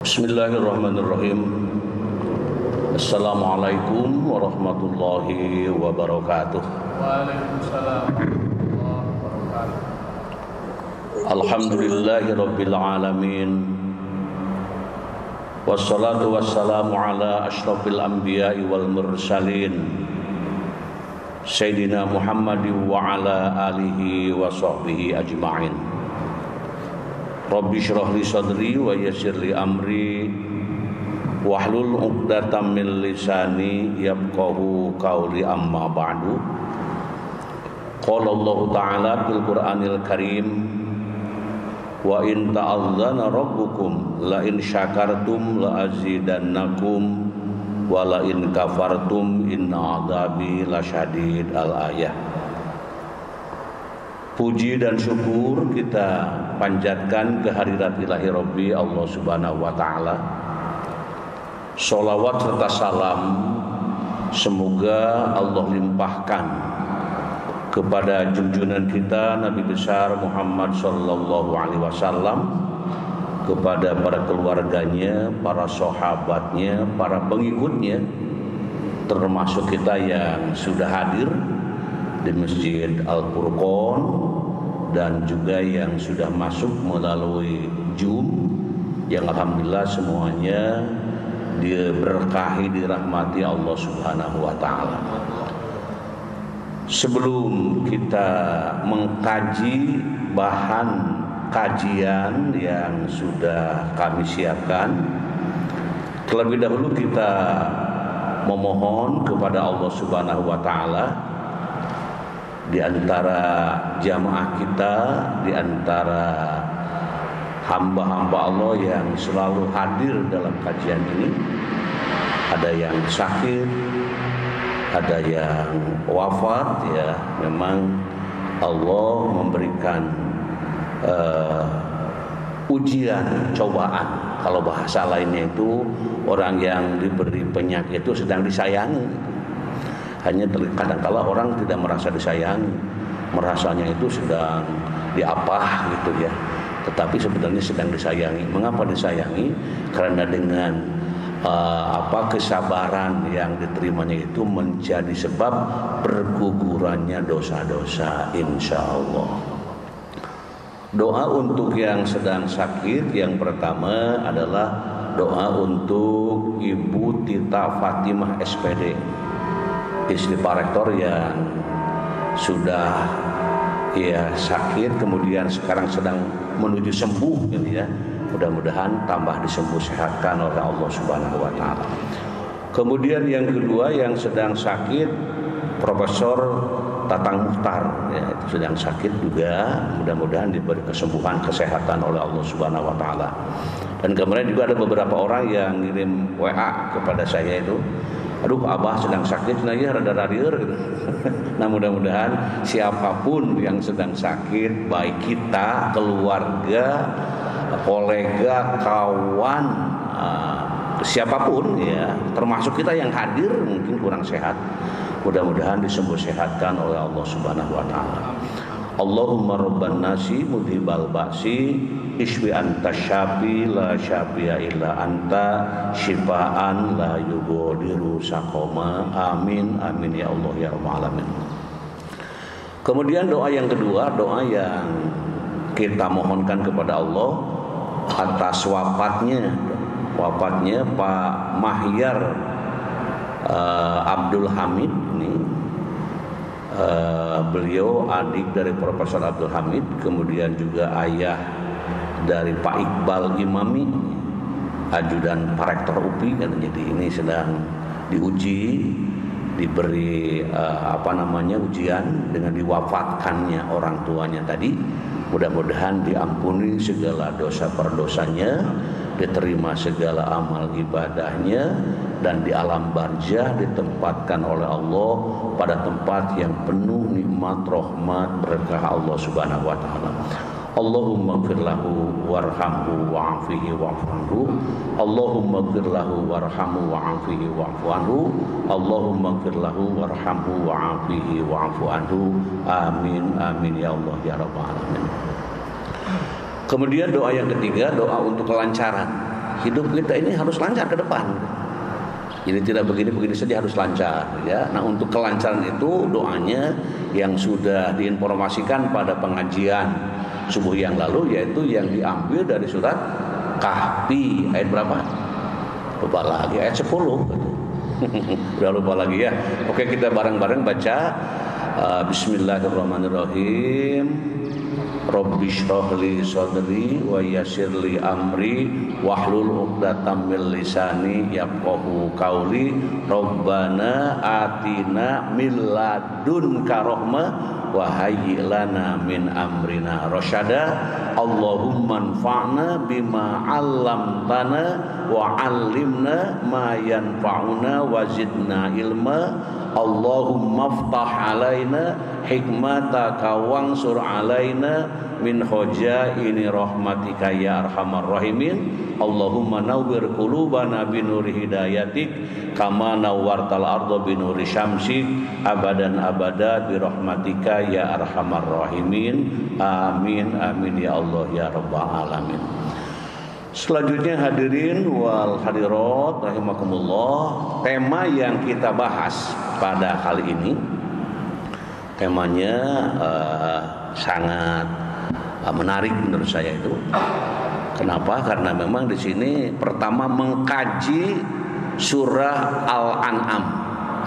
Bismillahirrahmanirrahim. Assalamualaikum warahmatullahi wabarakatuh. Waalaikumsalam warahmatullahi wabarakatuh. Alhamdulillahirabbil alamin. Wassalatu wassalamu ala asyrafil anbiya'i wal mursalin. Sayyidina Muhammadin wa ala alihi wa sahbihi ajma'in. Rabbi syrah li sadri wa yassir li amri wahlul 'uqdatam min lisani yafqahu qawli amma ba'du. Qala Allah Ta'ala fil Qur'anil Karim wa in ta'azzana rabbukum la in syakartum la azidannakum wa la in kafartum inna 'adzabi lasyadid. Al-ayah. Puji dan syukur kita panjatkan kehadirat ilahi Rabbi Allah Subhanahu wa Ta'ala. Sholawat serta salam semoga Allah limpahkan kepada junjungan kita Nabi besar Muhammad sallallahu alaihi wasallam, kepada para keluarganya, para sahabatnya, para pengikutnya, termasuk kita yang sudah hadir di Masjid Al-Furqan dan juga yang sudah masuk melalui Zoom, yang alhamdulillah semuanya diberkahi, dirahmati Allah Subhanahu wa Ta'ala. Sebelum kita mengkaji bahan kajian yang sudah kami siapkan, terlebih dahulu kita memohon kepada Allah Subhanahu wa Ta'ala, di antara jamaah kita, di antara hamba-hamba Allah yang selalu hadir dalam kajian ini, ada yang sakit, ada yang wafat, ya memang Allah memberikan ujian, cobaan. Kalau bahasa lainnya itu orang yang diberi penyakit itu sedang disayangi. Hanya kadang-kala orang tidak merasa disayangi, merasanya itu sedang diapah gitu ya. Tetapi sebenarnya sedang disayangi. Mengapa disayangi? Karena dengan kesabaran yang diterimanya itu menjadi sebab bergugurannya dosa-dosa, insya Allah. Doa untuk yang sedang sakit yang pertama adalah doa untuk Ibu Tita Fatimah SPD, istri Pak Rektor yang sudah sakit, kemudian sekarang sedang menuju sembuh gitu ya. Mudah-mudahan tambah disembuh sehatkan oleh Allah Subhanahu wa Ta'ala. Kemudian yang kedua yang sedang sakit Profesor Tatang Mukhtar, ya, itu sedang sakit juga, mudah-mudahan diberi kesembuhan, kesehatan oleh Allah Subhanahu wa Ta'ala. Dan kemarin juga ada beberapa orang yang ngirim WA kepada saya itu, aduh Abah sedang sakit, nah ya rada-rada gitu. Nah mudah-mudahan siapapun yang sedang sakit, baik kita, keluarga, kolega, kawan, siapapun ya, termasuk kita yang hadir mungkin kurang sehat, mudah-mudahan disembuh sehatkan oleh Allah Subhanahu wa Ta'ala. Allahumma rabban nasi mudhibal ba'si iswi anta syafi la syafi'a illa anta syifaan la yughadiru saqama. Amin amin ya Allah ya rabbal alamin. Kemudian doa yang kedua, doa yang kita mohonkan kepada Allah atas wafatnya Pak Mahyar Abdul Hamid ini. Beliau adik dari Profesor Abdul Hamid, kemudian juga ayah dari Pak Iqbal Imami, ajudan Pak Rektor UPI, kan. Jadi ini sedang diuji, diberi ujian dengan diwafatkannya orang tuanya tadi. Mudah-mudahan diampuni segala dosa perdosanya, diterima segala amal ibadahnya, dan di alam barzah ditempatkan oleh Allah pada tempat yang penuh nikmat, rahmat, berkah Allah Subhanahu wa Ta'ala. Allahumma ighfir lahu warhamhu wa'afihi wa'fu anhu. Allahumma ighfir lahu warhamhu wa'afihi wa'fu anhu. Allahumma ighfir lahu warhamhu wa'afihi wa'fu anhu. Amin amin ya Allah ya rabbal alamin. Kemudian doa yang ketiga, doa untuk kelancaran. hidup kita ini harus lancar ke depan. Jadi tidak begini-begini saja, harus lancar ya. Nah, untuk kelancaran itu doanya yang sudah diinformasikan pada pengajian subuh yang lalu, yaitu yang diambil dari surat Kahfi ayat berapa? Lupa lagi, ayat 10. Udah lupa lagi ya. Oke, kita bareng-bareng baca. Bismillahirrahmanirrahim. Rabbi shrah li sadri wa yassir li amri wahlul 'uqdatam min lisani yafqahu qawli. Rabbana atina min ladunka rahmah wa hayyi lana min amrina rasyada. Allahumma anfa'na bima 'allamtana wa 'allimna ma yanfa'una wa zidna ilma. Allahumma aftah alaina hikmataka wansur alaina min khazaini rahmatika ya arhamar rahimin. Allahumma nawwir qulubana binuri hidayatik kama nawwartal arda binuri syamsik abadan abada bi rahmatika ya arhamar rahimin. Amin amin ya Allah ya rabbal alamin. Selanjutnya hadirin wal hadirat rahimakumullah, tema yang kita bahas pada kali ini temanya sangat menarik menurut saya itu. Kenapa? Karena memang di sini pertama mengkaji surah Al-An'am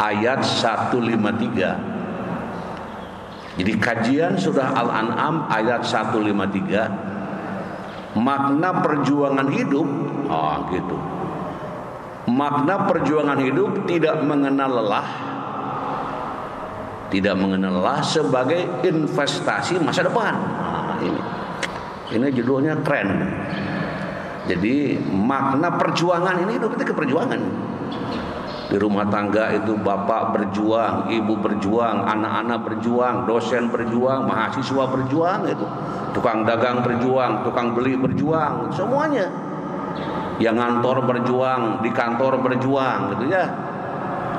ayat 153. Jadi kajian surah Al-An'am ayat 153, makna perjuangan hidup, gitu. Makna perjuangan hidup tidak mengenal lelah, sebagai investasi masa depan. Ini judulnya keren. Jadi makna perjuangan ini hidup kita perjuangan. Di rumah tangga itu bapak berjuang, ibu berjuang, anak-anak berjuang, dosen berjuang, mahasiswa berjuang, itu tukang dagang berjuang, tukang beli berjuang, semuanya. Yang ngantor berjuang, di kantor berjuang, gitu ya.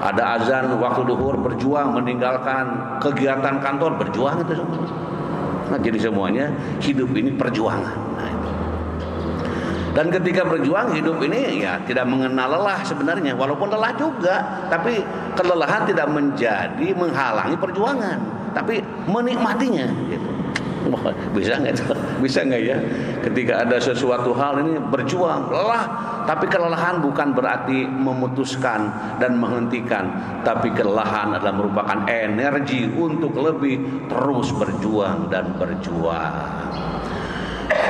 Ada azan waktu duhur berjuang, meninggalkan kegiatan kantor berjuang, itu semua. Nah, jadi semuanya hidup ini perjuangan. Nah, itu. Dan ketika berjuang hidup ini ya tidak mengenal lelah sebenarnya, walaupun lelah juga, tapi kelelahan tidak menjadi menghalangi perjuangan, tapi menikmatinya. Gitu. Bisa nggak ya? Ketika ada sesuatu hal ini berjuang, lelah, tapi kelelahan bukan berarti memutuskan dan menghentikan, tapi kelelahan adalah merupakan energi untuk lebih terus berjuang dan berjuang.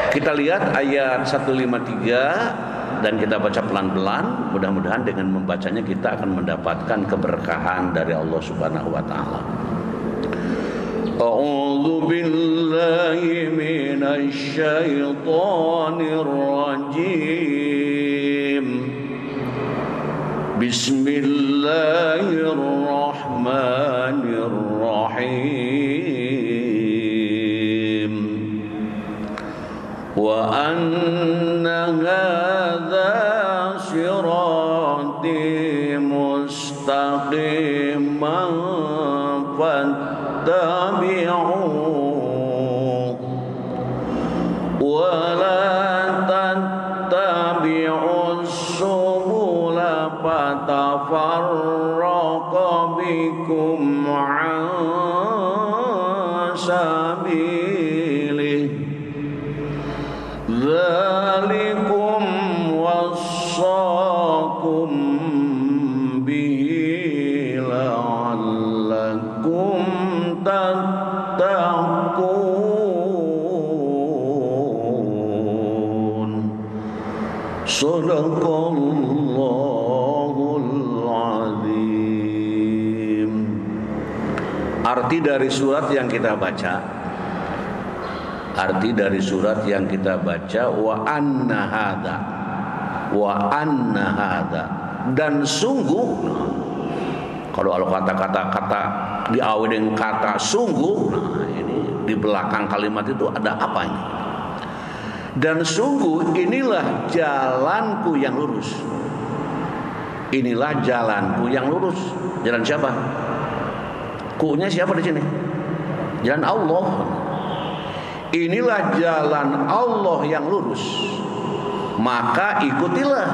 Kita lihat ayat 153 dan kita baca pelan-pelan. Mudah-mudahan dengan membacanya kita akan mendapatkan keberkahan dari Allah Subhanahu wa taala. A'udzu billahi minasy syaithanir rajim. Bismillahirrahmanirrahim. Wa anna hadza sirati mustaqiman fattabi'uhu wa la tattabi'us subula fatafarraqa bikum 'an sabilihi. Dzalikum wassaakum bihi la'allakum tattaqun. Shadaqallahul azim. Arti dari surat yang kita baca, wa anna hadza, dan sungguh. Kalau kata diawali dengan kata sungguh, nah ini di belakang kalimat itu ada apa ini? Dan sungguh inilah jalanku yang lurus. Inilah jalanku yang lurus. Jalan siapa? Ku-nya siapa di sini? Jalan Allah. Inilah jalan Allah yang lurus. maka ikutilah.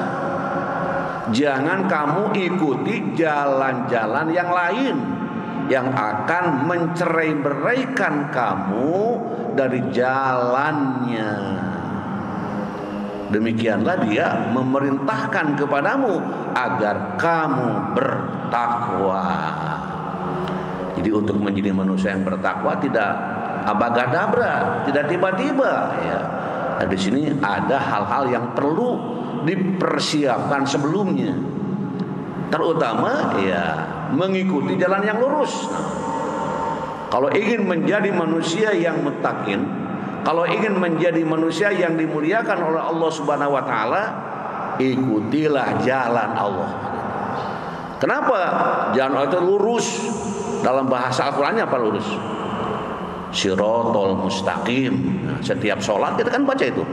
Jangan kamu ikuti jalan-jalan yang lain yang akan mencerai-beraikan kamu dari jalannya. Demikianlah dia memerintahkan kepadamu agar kamu bertakwa. Jadi untuk menjadi manusia yang bertakwa tidak abagadabra, tidak tiba-tiba ya. Nah, di sini ada hal-hal yang perlu dipersiapkan sebelumnya. Terutama ya mengikuti jalan yang lurus. Kalau ingin menjadi manusia yang muttaqin, kalau ingin menjadi manusia yang dimuliakan oleh Allah Subhanahu wa taala, ikutilah jalan Allah. Kenapa? Jalan Allah itu lurus. Dalam bahasa Al-Qur'annya apa lurus? Shiratal mustaqim. Nah, setiap sholat kita kan baca itu.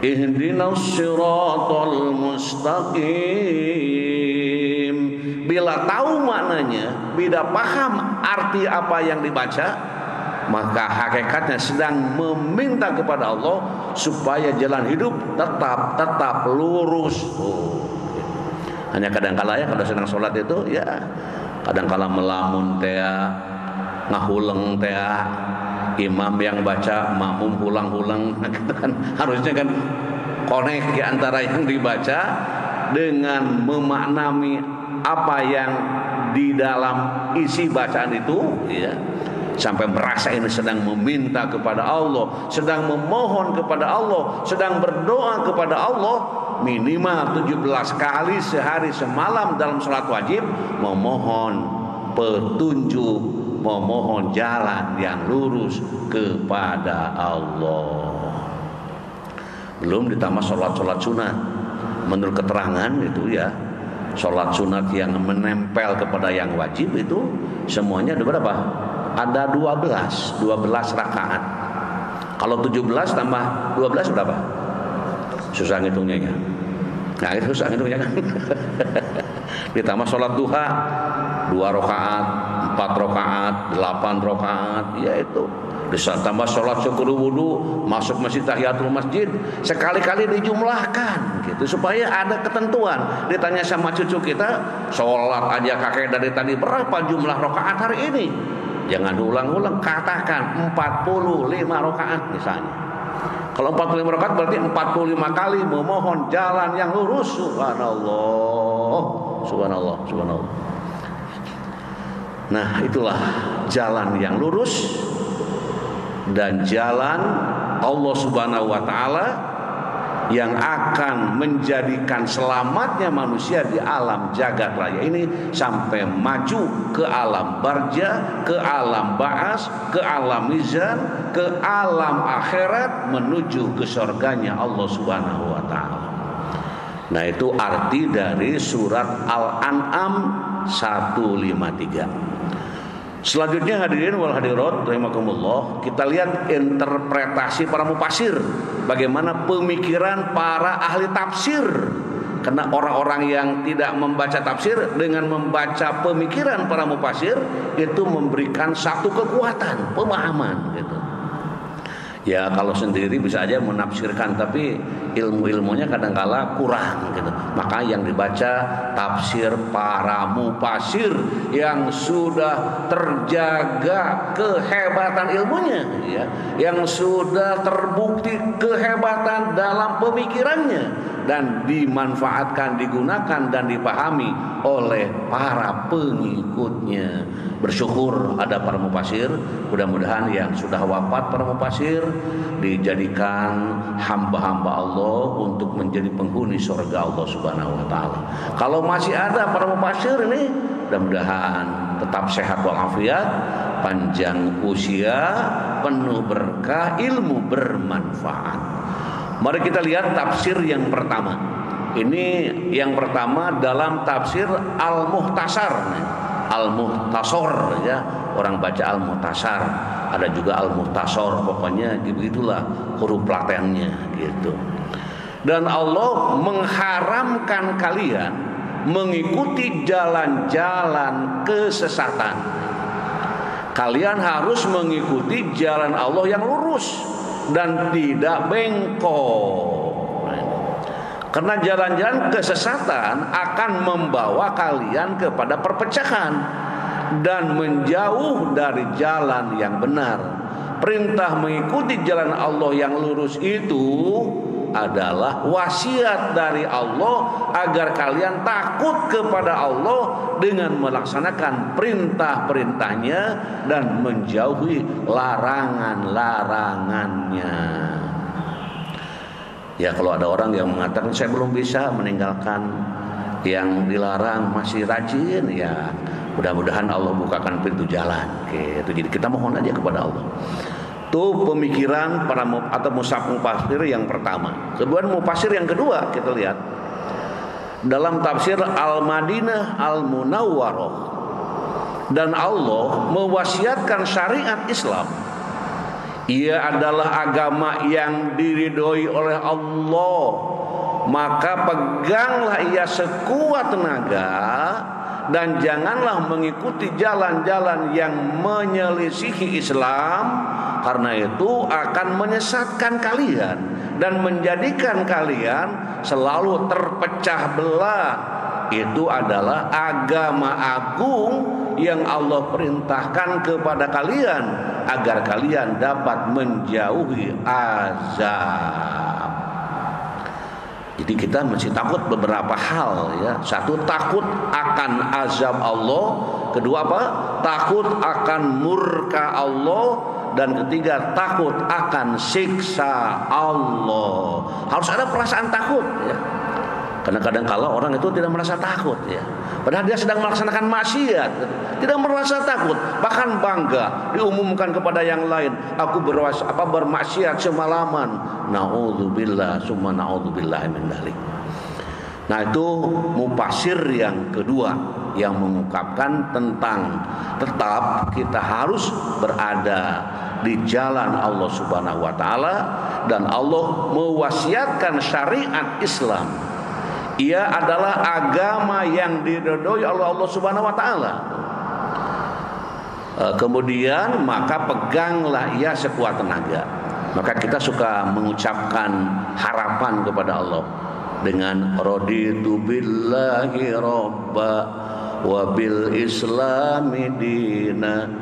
Ihdinas shiratal mustaqim. Bila tahu maknanya, bila paham arti apa yang dibaca, maka hakikatnya sedang meminta kepada Allah supaya jalan hidup tetap lurus. Hanya kadang-kala ya kalau sedang sholat itu ya kadang-kala melamun teh, ngahuleng teh, imam yang baca makmum hulang-hulang, gitu kan. Harusnya kan connect di antara yang dibaca dengan memaknami apa yang di dalam isi bacaan itu ya. Sampai merasa ini sedang meminta kepada Allah, sedang memohon kepada Allah, sedang berdoa kepada Allah, minimal 17 kali sehari semalam dalam sholat wajib memohon petunjuk, memohon jalan yang lurus kepada Allah. Belum ditambah sholat-sholat sunat. Menurut keterangan itu ya, sholat sunat yang menempel kepada yang wajib itu semuanya ada berapa? Ada 12 rakaat. Kalau 17 tambah 12 berapa? Susah ngitungnya ya. Nah itu susah ngitungnya kan. Ditambah sholat duha 2 rakaat, 4 rakaat, 8 rakaat, ya itu. Ditambah sholat syukur wudu, masuk masjid tahiyatul masjid, sekali-kali dijumlahkan gitu supaya ada ketentuan. Ditanya sama cucu kita, sholat aja kakek dari tadi berapa jumlah rakaat hari ini? Jangan diulang-ulang, katakan 45 rakaat misalnya. Kalau 45 rakaat berarti 45 kali memohon jalan yang lurus. Subhanallah, subhanallah, subhanallah. Nah, itulah jalan yang lurus dan jalan Allah Subhanahu wa taala yang akan menjadikan selamatnya manusia di alam jagat raya ini sampai maju ke alam barja, ke alam ba'as, ke alam mizan, ke alam akhirat menuju ke surganya Allah Subhanahu wa taala. Nah, itu arti dari surat Al-An'am 153. Selanjutnya hadirin wal hadirat rahimakumullah, kita lihat interpretasi para mufasir, bagaimana pemikiran para ahli tafsir. Karena orang-orang yang tidak membaca tafsir dengan membaca pemikiran para mufasir itu memberikan satu kekuatan pemahaman gitu. Ya kalau sendiri bisa aja menafsirkan, tapi ilmu-ilmunya kadang-kala kurang gitu. Maka yang dibaca tafsir para mufasir yang sudah terjaga kehebatan ilmunya ya, yang sudah terbukti kehebatan dalam pemikirannya dan dimanfaatkan, digunakan dan dipahami oleh para pengikutnya. Bersyukur ada para mufasir, mudah-mudahan yang sudah wafat para mufasir dijadikan hamba-hamba Allah untuk menjadi penghuni surga Allah Subhanahu wa taala. Kalau masih ada para mufasir ini, mudah-mudahan tetap sehat walafiat, panjang usia, penuh berkah, ilmu bermanfaat. Mari kita lihat tafsir yang pertama. Ini yang pertama dalam tafsir Al-Muhtasar. Al-Muhtasor ya, orang baca Al-Muhtasar, ada juga Al-Muhtasor, pokoknya begitulah huruf latennya gitu. Dan Allah mengharamkan kalian mengikuti jalan-jalan kesesatan. Kalian harus mengikuti jalan Allah yang lurus dan tidak bengkok. Karena jalan-jalan kesesatan akan membawa kalian kepada perpecahan dan menjauh dari jalan yang benar. Perintah mengikuti jalan Allah yang lurus itu adalah wasiat dari Allah agar kalian takut kepada Allah dengan melaksanakan perintah-perintahnya dan menjauhi larangan-larangannya. Ya, kalau ada orang yang mengatakan saya belum bisa meninggalkan yang dilarang, masih rajin, ya mudah-mudahan Allah bukakan pintu jalan gitu. Jadi kita mohon aja kepada Allah. Itu pemikiran para atau mufasir yang pertama. Kemudian mufasir yang kedua kita lihat dalam tafsir Al-Madinah Al-Munawwarah. Dan Allah mewasiatkan syariat Islam. Ia adalah agama yang diridhoi oleh Allah. Maka peganglah ia sekuat tenaga dan janganlah mengikuti jalan-jalan yang menyelisihi Islam, karena itu akan menyesatkan kalian dan menjadikan kalian selalu terpecah belah. Itu adalah agama agung yang Allah perintahkan kepada kalian agar kalian dapat menjauhi azab. Jadi kita mesti takut beberapa hal ya. Satu, takut akan azab Allah. Kedua apa? Takut akan murka Allah. Dan ketiga, takut akan siksa Allah. Harus ada perasaan takut ya. Karena kadang-kala orang itu tidak merasa takut ya. Padahal dia sedang melaksanakan maksiat, tidak merasa takut, bahkan bangga diumumkan kepada yang lain, aku bermaksiat semalaman. Naudzubillah, summa naudzubillah min dzalik. Nah, itu mufasir yang kedua yang mengungkapkan tentang tetap kita harus berada di jalan Allah Subhanahu wa taala, dan Allah mewasiatkan syariat Islam. Ia adalah agama yang diridhoi oleh Allah Subhanahu wa taala. Kemudian maka peganglah ia sekuat tenaga. Maka kita suka mengucapkan harapan kepada Allah dengan raditu billahi robba wa bil islami dina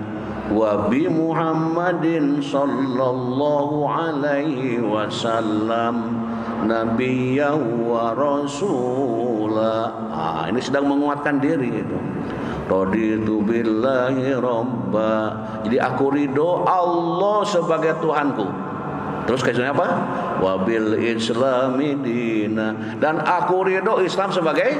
wa bi Muhammadin sallallahu alaihi wasallam nabiyyan wa rasula. Ini sedang menguatkan diri itu. Raditu billahi robba. Jadi aku ridho Allah sebagai Tuhanku. Terus kesannya apa? Wabil islami dina. Dan aku ridho Islam sebagai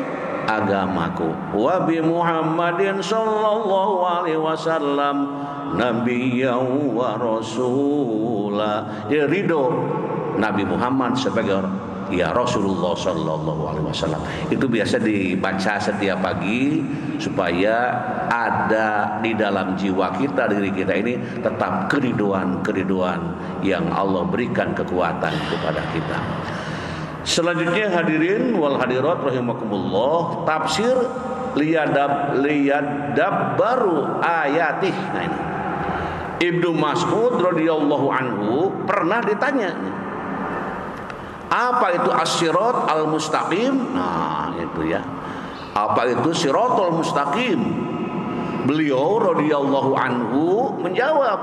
agamaku. Wabi Muhammadin sallallahu alaihi wasallam nabiyyan wa rasula. Jadi ridho Nabi Muhammad sebagai ya Rasulullah sallallahu alaihi wasallam. Itu biasa dibaca setiap pagi supaya ada di dalam jiwa kita, diri kita ini tetap keriduan yang Allah berikan kekuatan kepada kita. Selanjutnya hadirin wal hadirat rahimakumullah, tafsir liyadabbaru ayatih. Nah, ini Ibnu Mas'ud radhiyallahu anhu pernah ditanya, apa itu as-sirat al-mustaqim? Nah, itu ya. Apa itu siratul mustaqim? Beliau radhiyallahu anhu menjawab,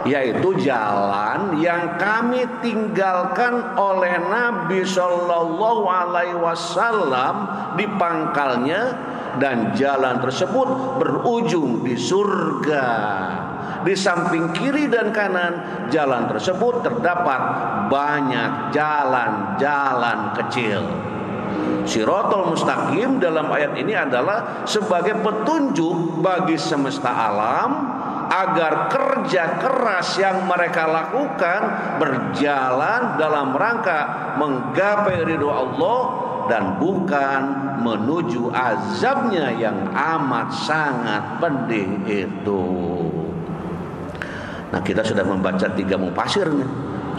yaitu jalan yang kami tinggalkan oleh Nabi sallallahu alaihi wasallam di pangkalnya, dan jalan tersebut berujung di surga. Di samping kiri dan kanan jalan tersebut terdapat banyak jalan-jalan kecil. Siratul mustaqim dalam ayat ini adalah sebagai petunjuk bagi semesta alam agar kerja keras yang mereka lakukan berjalan dalam rangka menggapai ridho Allah dan bukan menuju azabnya yang amat sangat pedih itu. Nah, kita sudah membaca 3 mufasir nih.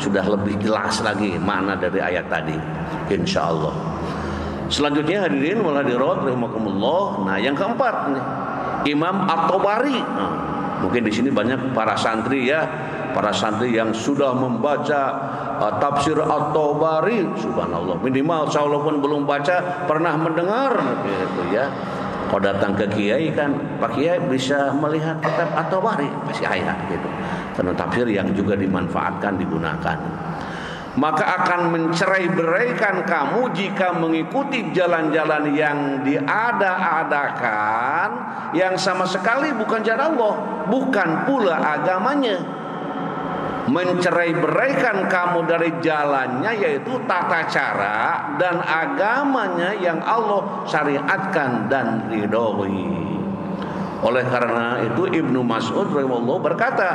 Sudah lebih jelas lagi makna dari ayat tadi, insyaallah. Selanjutnya hadirin wal hadirat rahimakumullah. Nah, yang keempat nih, Imam At-Tabari. Nah, mungkin di sini banyak para santri ya para santri yang sudah membaca tafsir At-Tabari, subhanallah, minimal walaupun belum baca pernah mendengar gitu ya. Kalau datang ke kiai kan, Pak Kiai bisa melihat kitab At-Tabari, pasti ayat gitu. Karena tafsir yang juga dimanfaatkan, digunakan. Maka akan mencerai-beraikan kamu jika mengikuti jalan-jalan yang diada-adakan, yang sama sekali bukan jalan Allah, bukan pula agamanya. Mencerai-beraikan kamu dari jalannya, yaitu tata cara dan agamanya yang Allah syariatkan dan ridhoi. Oleh karena itu Ibnu Mas'ud radhiyallahu berkata,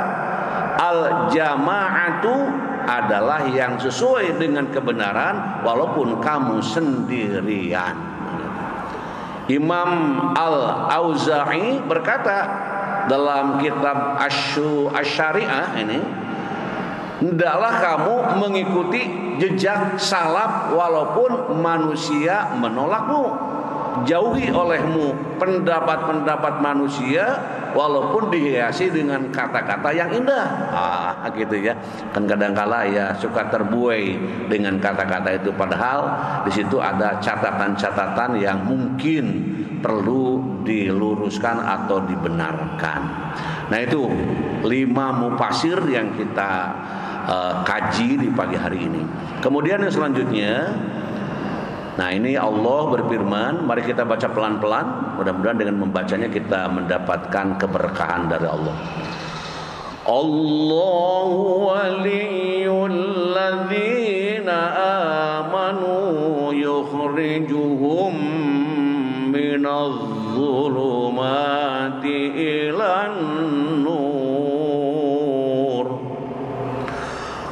al-jama'atu adalah yang sesuai dengan kebenaran walaupun kamu sendirian. Imam Al-Auza'i berkata dalam kitab Asy-Syariah ini, hendaklah kamu mengikuti jejak salaf walaupun manusia menolakmu. Jauhi olehmu pendapat-pendapat manusia walaupun dihiasi dengan kata-kata yang indah. Gitu ya. Kan kadang-kala ya suka terbuai dengan kata-kata itu, padahal di situ ada catatan-catatan yang mungkin perlu diluruskan atau dibenarkan. Nah, itu 5 mufasir yang kita kaji di pagi hari ini. Kemudian yang selanjutnya, nah ini Allah berfirman, mari kita baca pelan-pelan. Mudah-mudahan dengan membacanya kita mendapatkan keberkahan dari Allah. Allahu waliyul ladzina amanu yukhrijuhum minadh dhulumati ilan nur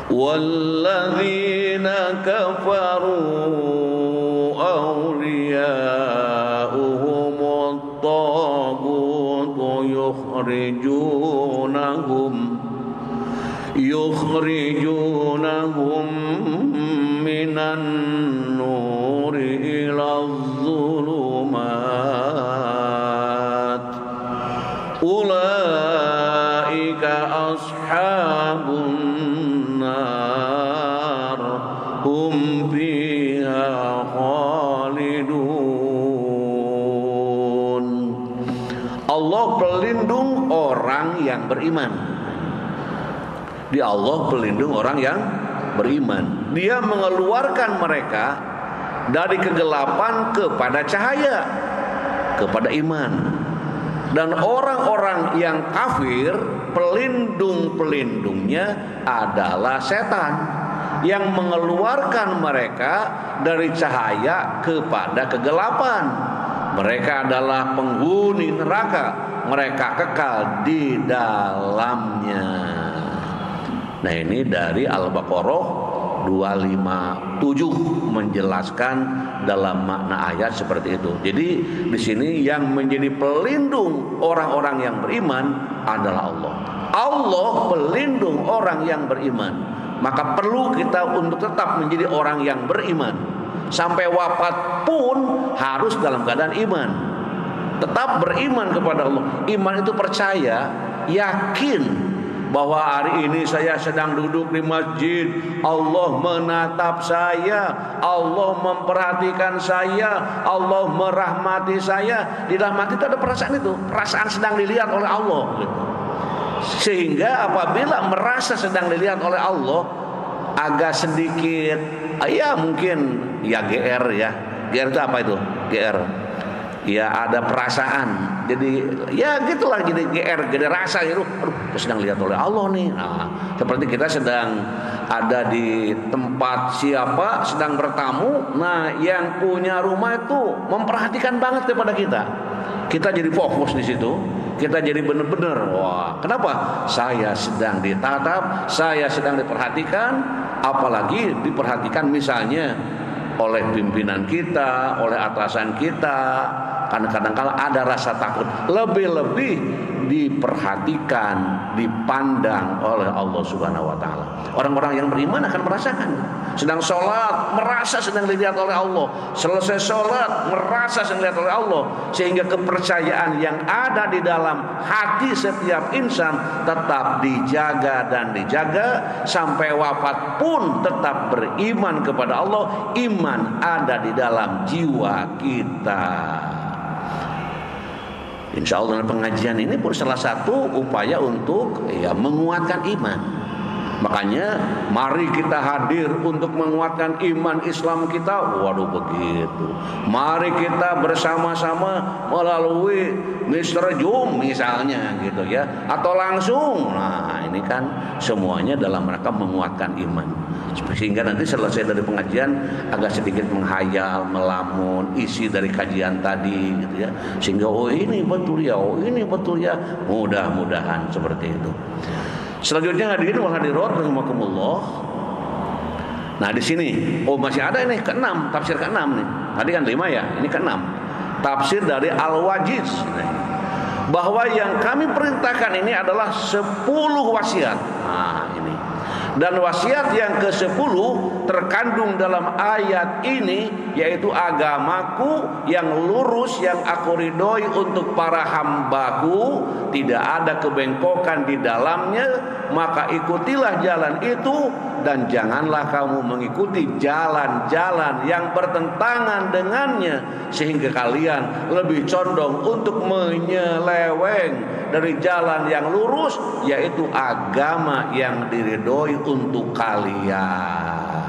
walladzina kafaru أولياؤهم الطاغوت يخرجونهم من النور إلى الظلمات أولئك أصحاب النار هم فيها khalidun. Allah pelindung orang yang beriman. Di Allah pelindung orang yang beriman. Dia mengeluarkan mereka dari kegelapan kepada cahaya, kepada iman. Dan orang-orang yang kafir, pelindung-pelindungnya adalah setan yang mengeluarkan mereka dari cahaya kepada kegelapan. Mereka adalah penghuni neraka, mereka kekal di dalamnya. Nah, ini dari Al-Baqarah 257 menjelaskan dalam makna ayat seperti itu. Jadi di sini yang menjadi pelindung orang-orang yang beriman adalah Allah. Allah pelindung orang yang beriman. Maka perlu kita untuk tetap menjadi orang yang beriman. Sampai wafat pun harus dalam keadaan iman. Tetap beriman kepada Allah. Iman itu percaya, yakin bahwa hari ini saya sedang duduk di masjid, Allah menatap saya, Allah memperhatikan saya, Allah merahmati saya. Di dalam hati itu ada perasaan itu, perasaan sedang dilihat oleh Allah gitu. Sehingga apabila merasa sedang dilihat oleh Allah, agak sedikit ya mungkin ya GR ya. GR itu apa itu? GR. Ya ada perasaan. Jadi ya gitulah, jadi GR, jadi rasa itu, aduh, sedang lihat oleh Allah nih. Nah, seperti kita sedang ada di tempat siapa, sedang bertamu. Nah, yang punya rumah itu memperhatikan banget kepada kita. Kita jadi fokus di situ. Kita jadi benar-benar, wah, kenapa? Saya sedang ditatap, saya sedang diperhatikan, apalagi diperhatikan misalnya oleh pimpinan kita, oleh atasan kita. Karena kadang-kala ada rasa takut, lebih-lebih diperhatikan, dipandang oleh Allah Subhanahu wa taala. Orang-orang yang beriman akan merasakan. Sedang sholat, merasa sedang dilihat oleh Allah. Selesai sholat, merasa sedang dilihat oleh Allah. Sehingga kepercayaan yang ada di dalam hati setiap insan tetap dijaga dan dijaga. Sampai wafat pun tetap beriman kepada Allah. Iman ada di dalam jiwa kita. Insya Allah pengajian ini pun salah satu upaya untuk menguatkan iman. Makanya mari kita hadir untuk menguatkan iman Islam kita. Waduh begitu. Mari kita bersama-sama melalui Mr. Zoom misalnya gitu ya, atau langsung. Nah ini kan semuanya dalam rangka menguatkan iman. Sehingga nanti selesai dari pengajian agak sedikit menghayal, melamun isi dari kajian tadi gitu ya. Sehingga oh ini betul ya, oh ini betul ya. Mudah-mudahan seperti itu. Selanjutnya hadirin wal hadirat rahimakumullah. Nah di sini masih ada ini ke-6, tafsir ke-6 nih. Tadi kan 5 ya, ini ke-6. Tafsir dari Al-Wajiz. Bahwa yang kami perintahkan ini adalah 10 wasiat. Nah ini. Dan wasiat yang ke-10 terkandung dalam ayat ini, yaitu agamaku yang lurus yang aku ridhoi untuk para hambaku, tidak ada kebengkokan di dalamnya, maka ikutilah jalan itu dan janganlah kamu mengikuti jalan-jalan yang bertentangan dengannya, sehingga kalian lebih condong untuk menyeleweng dari jalan yang lurus, yaitu agama yang diridhoi untuk kalian.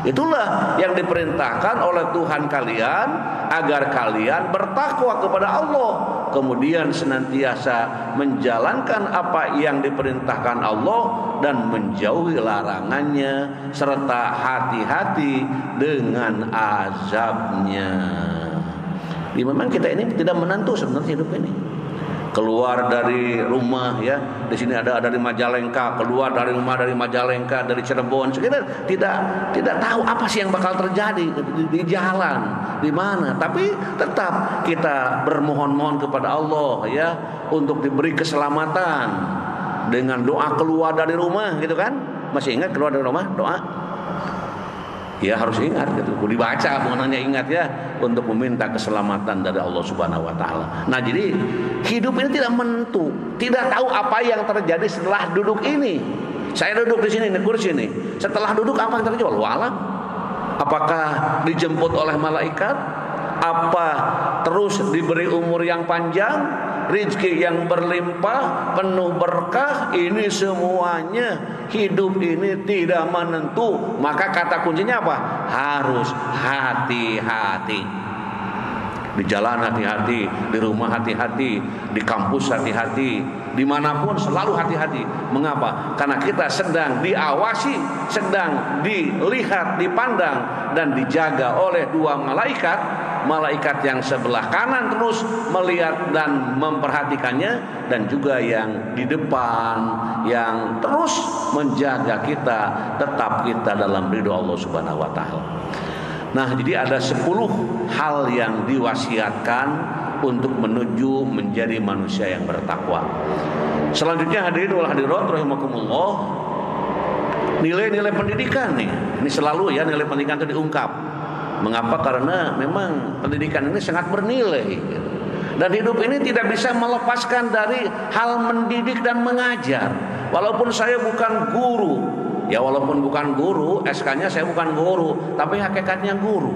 Itulah yang diperintahkan oleh Tuhan kalian, agar kalian bertakwa kepada Allah, kemudian senantiasa menjalankan apa yang diperintahkan Allah dan menjauhi larangannya, serta hati-hati dengan azabnya. Memang kita ini tidak menentu sebenarnya hidup ini. Keluar dari rumah ya, di sini ada dari Majalengka, keluar dari rumah dari Majalengka, dari Cirebon, kita tidak tahu apa sih yang bakal terjadi di jalan, di mana. Tapi tetap kita bermohon-mohon kepada Allah ya, untuk diberi keselamatan dengan doa keluar dari rumah gitu kan. Masih ingat keluar dari rumah doa? Ya harus ingat gitu, dibaca bukan hanya ingat ya, untuk meminta keselamatan dari Allah Subhanahu wa taala. Nah, jadi hidup ini tidak menentu, tidak tahu apa yang terjadi setelah duduk ini. Saya duduk di sini di kursi ini. Setelah duduk apa yang terjadi? Wallahu a'lam. Apakah dijemput oleh malaikat? Apa terus diberi umur yang panjang, rezeki yang berlimpah, penuh berkah? Ini semuanya hidup ini tidak menentu. Maka kata kuncinya apa? Harus hati-hati. Di jalan hati-hati, di rumah hati-hati, di kampus hati-hati, dimanapun selalu hati-hati. Mengapa? Karena kita sedang diawasi, sedang dilihat, dipandang dan dijaga oleh dua malaikat. Malaikat yang sebelah kanan terus melihat dan memperhatikannya, dan juga yang di depan yang terus menjaga kita, tetap kita dalam ridho Allah Subhanahu wa taala. Nah, jadi ada 10 hal yang diwasiatkan untuk menuju menjadi manusia yang bertakwa. Selanjutnya hadirin wal hadirat rahimakumullah, nilai-nilai pendidikan nih. Ini selalu ya nilai pendidikan itu diungkap. Mengapa? Karena memang pendidikan ini sangat bernilai gitu. Dan hidup ini tidak bisa melepaskan dari hal mendidik dan mengajar. Walaupun saya bukan guru, ya walaupun bukan guru, SK-nya saya bukan guru, tapi hakikatnya guru.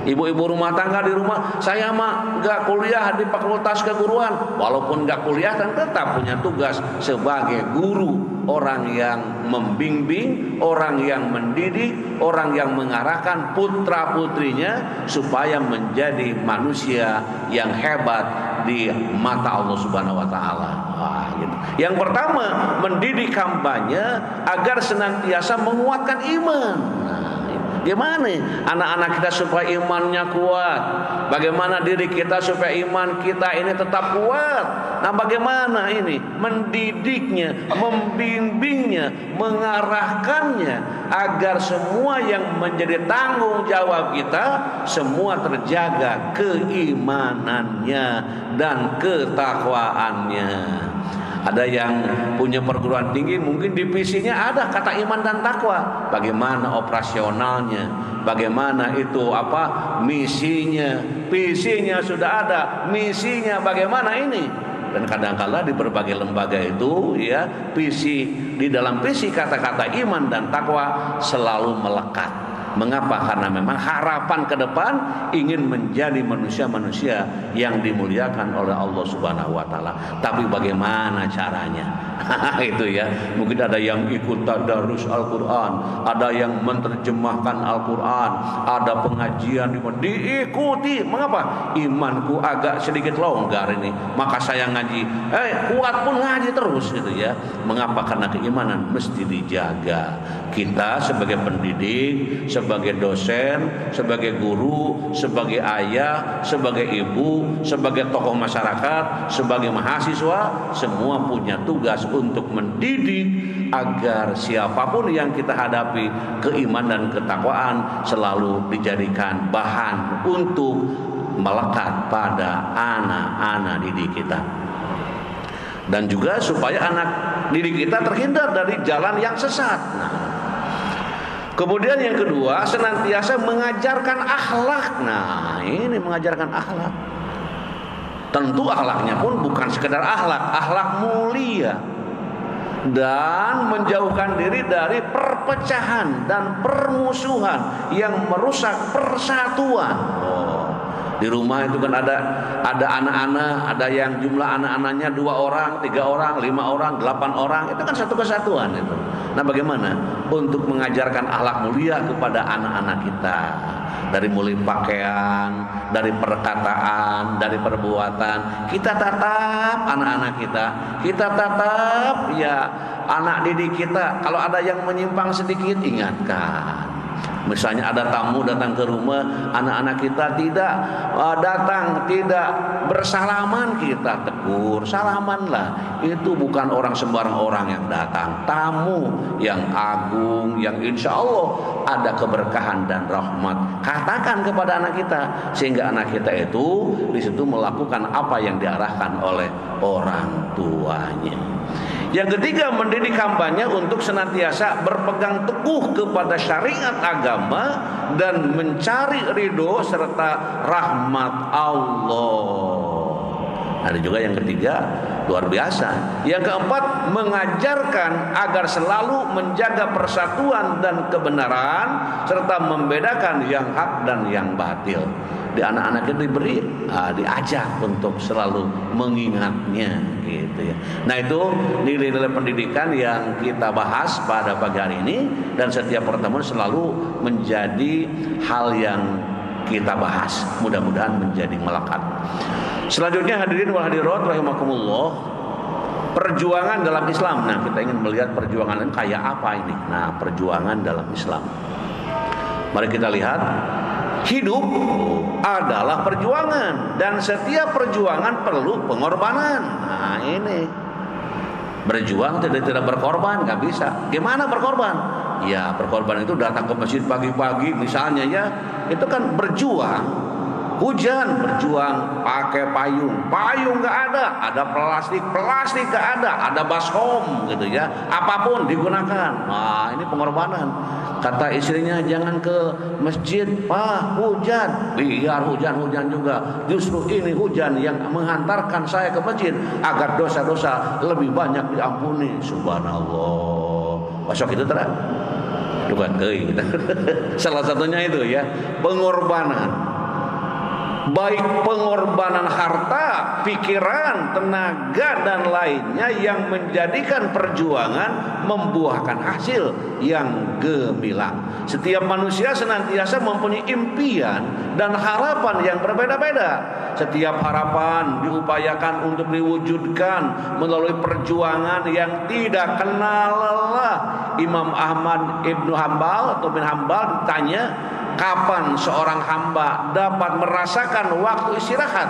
Ibu-ibu rumah tangga di rumah, saya mah nggak kuliah di fakultas keguruan, walaupun nggak kuliah dan tetap punya tugas sebagai guru, orang yang membimbing, orang yang mendidik, orang yang mengarahkan putra putrinya supaya menjadi manusia yang hebat di mata Allah Subhanahu wa taala. Gitu. Yang pertama, mendidik hambanya agar senantiasa menguatkan iman. Gimana anak-anak kita supaya imannya kuat? Bagaimana diri kita supaya iman kita ini tetap kuat? Nah, bagaimana ini mendidiknya, membimbingnya, mengarahkannya agar semua yang menjadi tanggung jawab kita semua terjaga keimanannya dan ketakwaannya. Ada yang punya perguruan tinggi, mungkin di visinya ada kata iman dan takwa. Bagaimana operasionalnya? Bagaimana itu misinya? Visinya sudah ada, misinya bagaimana ini? Dan kadang-kala di berbagai lembaga itu ya, di dalam visi kata-kata iman dan takwa selalu melekat. Mengapa? Karena memang harapan ke depan ingin menjadi manusia-manusia yang dimuliakan oleh Allah Subhanahu wa taala. Tapi bagaimana caranya? Itu ya. Mungkin ada yang ikut tadarus Al-Qur'an, ada yang menerjemahkan Al-Qur'an, ada pengajian diikuti. Mengapa? Imanku agak sedikit longgar ini, maka saya ngaji. Kuat pun ngaji terus gitu ya. Mengapa? Karena keimanan mesti dijaga. Kita sebagai pendidik, sebagai dosen, sebagai guru, sebagai ayah, sebagai ibu, sebagai tokoh masyarakat, sebagai mahasiswa, semua punya tugas untuk mendidik agar siapapun yang kita hadapi, keimanan dan ketakwaan selalu dijadikan bahan untuk melekat pada anak-anak didik kita. Dan juga supaya anak didik kita terhindar dari jalan yang sesat. Kemudian yang kedua, senantiasa mengajarkan akhlak. Nah, ini mengajarkan akhlak. Tentu akhlaknya pun bukan sekedar akhlak mulia. Dan menjauhkan diri dari perpecahan dan permusuhan yang merusak persatuan. Di rumah itu kan ada anak-anak, ada yang jumlah anak-anaknya 2 orang, 3 orang, 5 orang, 8 orang. Itu kan satu kesatuan itu. Nah, bagaimana untuk mengajarkan akhlak mulia kepada anak-anak kita? Dari mulai pakaian, dari perkataan, dari perbuatan. Kita tatap anak-anak kita tatap ya anak didik kita. Kalau ada yang menyimpang sedikit, ingatkan. Misalnya ada tamu datang ke rumah, anak-anak kita tidak bersalaman, kita tegur, salamanlah. Itu bukan orang sembarang orang yang datang, tamu yang agung, yang insya Allah ada keberkahan dan rahmat. Katakan kepada anak kita, sehingga anak kita itu di situ melakukan apa yang diarahkan oleh orang tuanya. Yang ketiga, mendidik hambanya untuk senantiasa berpegang teguh kepada syariat agama dan mencari ridho serta rahmat Allah. Ada juga yang ketiga, luar biasa. Yang keempat, mengajarkan agar selalu menjaga persatuan dan kebenaran serta membedakan yang hak dan yang batil. Di anak-anak itu diajak untuk selalu mengingatnya gitu ya. Nah, itu nilai-nilai pendidikan yang kita bahas pada pagi hari ini, dan setiap pertemuan selalu menjadi hal yang kita bahas, mudah-mudahan menjadi melekat. Selanjutnya, hadirin wal hadirat rahimakumullah, perjuangan dalam Islam. Nah, kita ingin melihat perjuangan ini kayak apa ini. Nah, perjuangan dalam Islam. Mari kita lihat. Hidup adalah perjuangan, dan setiap perjuangan perlu pengorbanan. Nah, ini berjuang tidak berkorban nggak bisa. Gimana berkorban? Ya, berkorban itu datang ke masjid pagi-pagi misalnya ya, itu kan berjuang. Hujan, berjuang pakai payung nggak ada plastik nggak ada baskom gitu ya, apapun digunakan. Nah, ini pengorbanan. Kata istrinya, jangan ke masjid, Pak, hujan. Biar hujan juga, justru ini hujan yang menghantarkan saya ke masjid agar dosa-dosa lebih banyak diampuni. Subhanallah. Masuk itu terang. Bukan salah satunya itu ya, pengorbanan. baik pengorbanan harta, pikiran, tenaga dan lainnya yang menjadikan perjuangan membuahkan hasil yang gemilang. Setiap manusia senantiasa mempunyai impian dan harapan yang berbeda-beda. Setiap harapan diupayakan untuk diwujudkan melalui perjuangan yang tidak kenal lelah. Imam Ahmad Ibnu Hambal atau bin Hambal ditanya, kapan seorang hamba dapat merasakan waktu istirahat?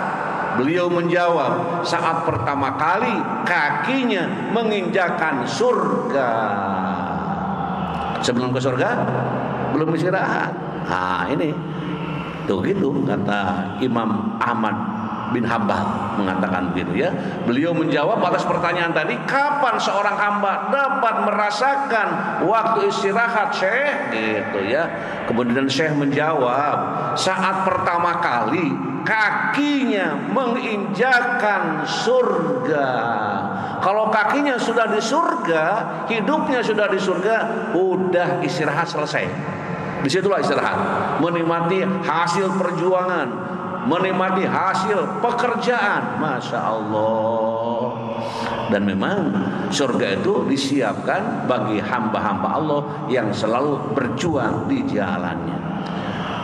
Beliau menjawab, saat pertama kali kakinya menginjakan surga. Sebelum ke surga belum istirahat. Nah ini tuh gitu kata Imam Ahmad bin Hambal mengatakan begitu ya. Beliau menjawab atas pertanyaan tadi, kapan seorang hamba dapat merasakan waktu istirahat, Syekh? Gitu ya. Kemudian Syekh menjawab, saat pertama kali kakinya menginjakan surga. Kalau kakinya sudah di surga, hidupnya sudah di surga, udah istirahat selesai. Disitulah istirahat, menikmati hasil perjuangan, menikmati hasil pekerjaan. Masya Allah. Dan memang surga itu disiapkan bagi hamba-hamba Allah yang selalu berjuang di jalannya.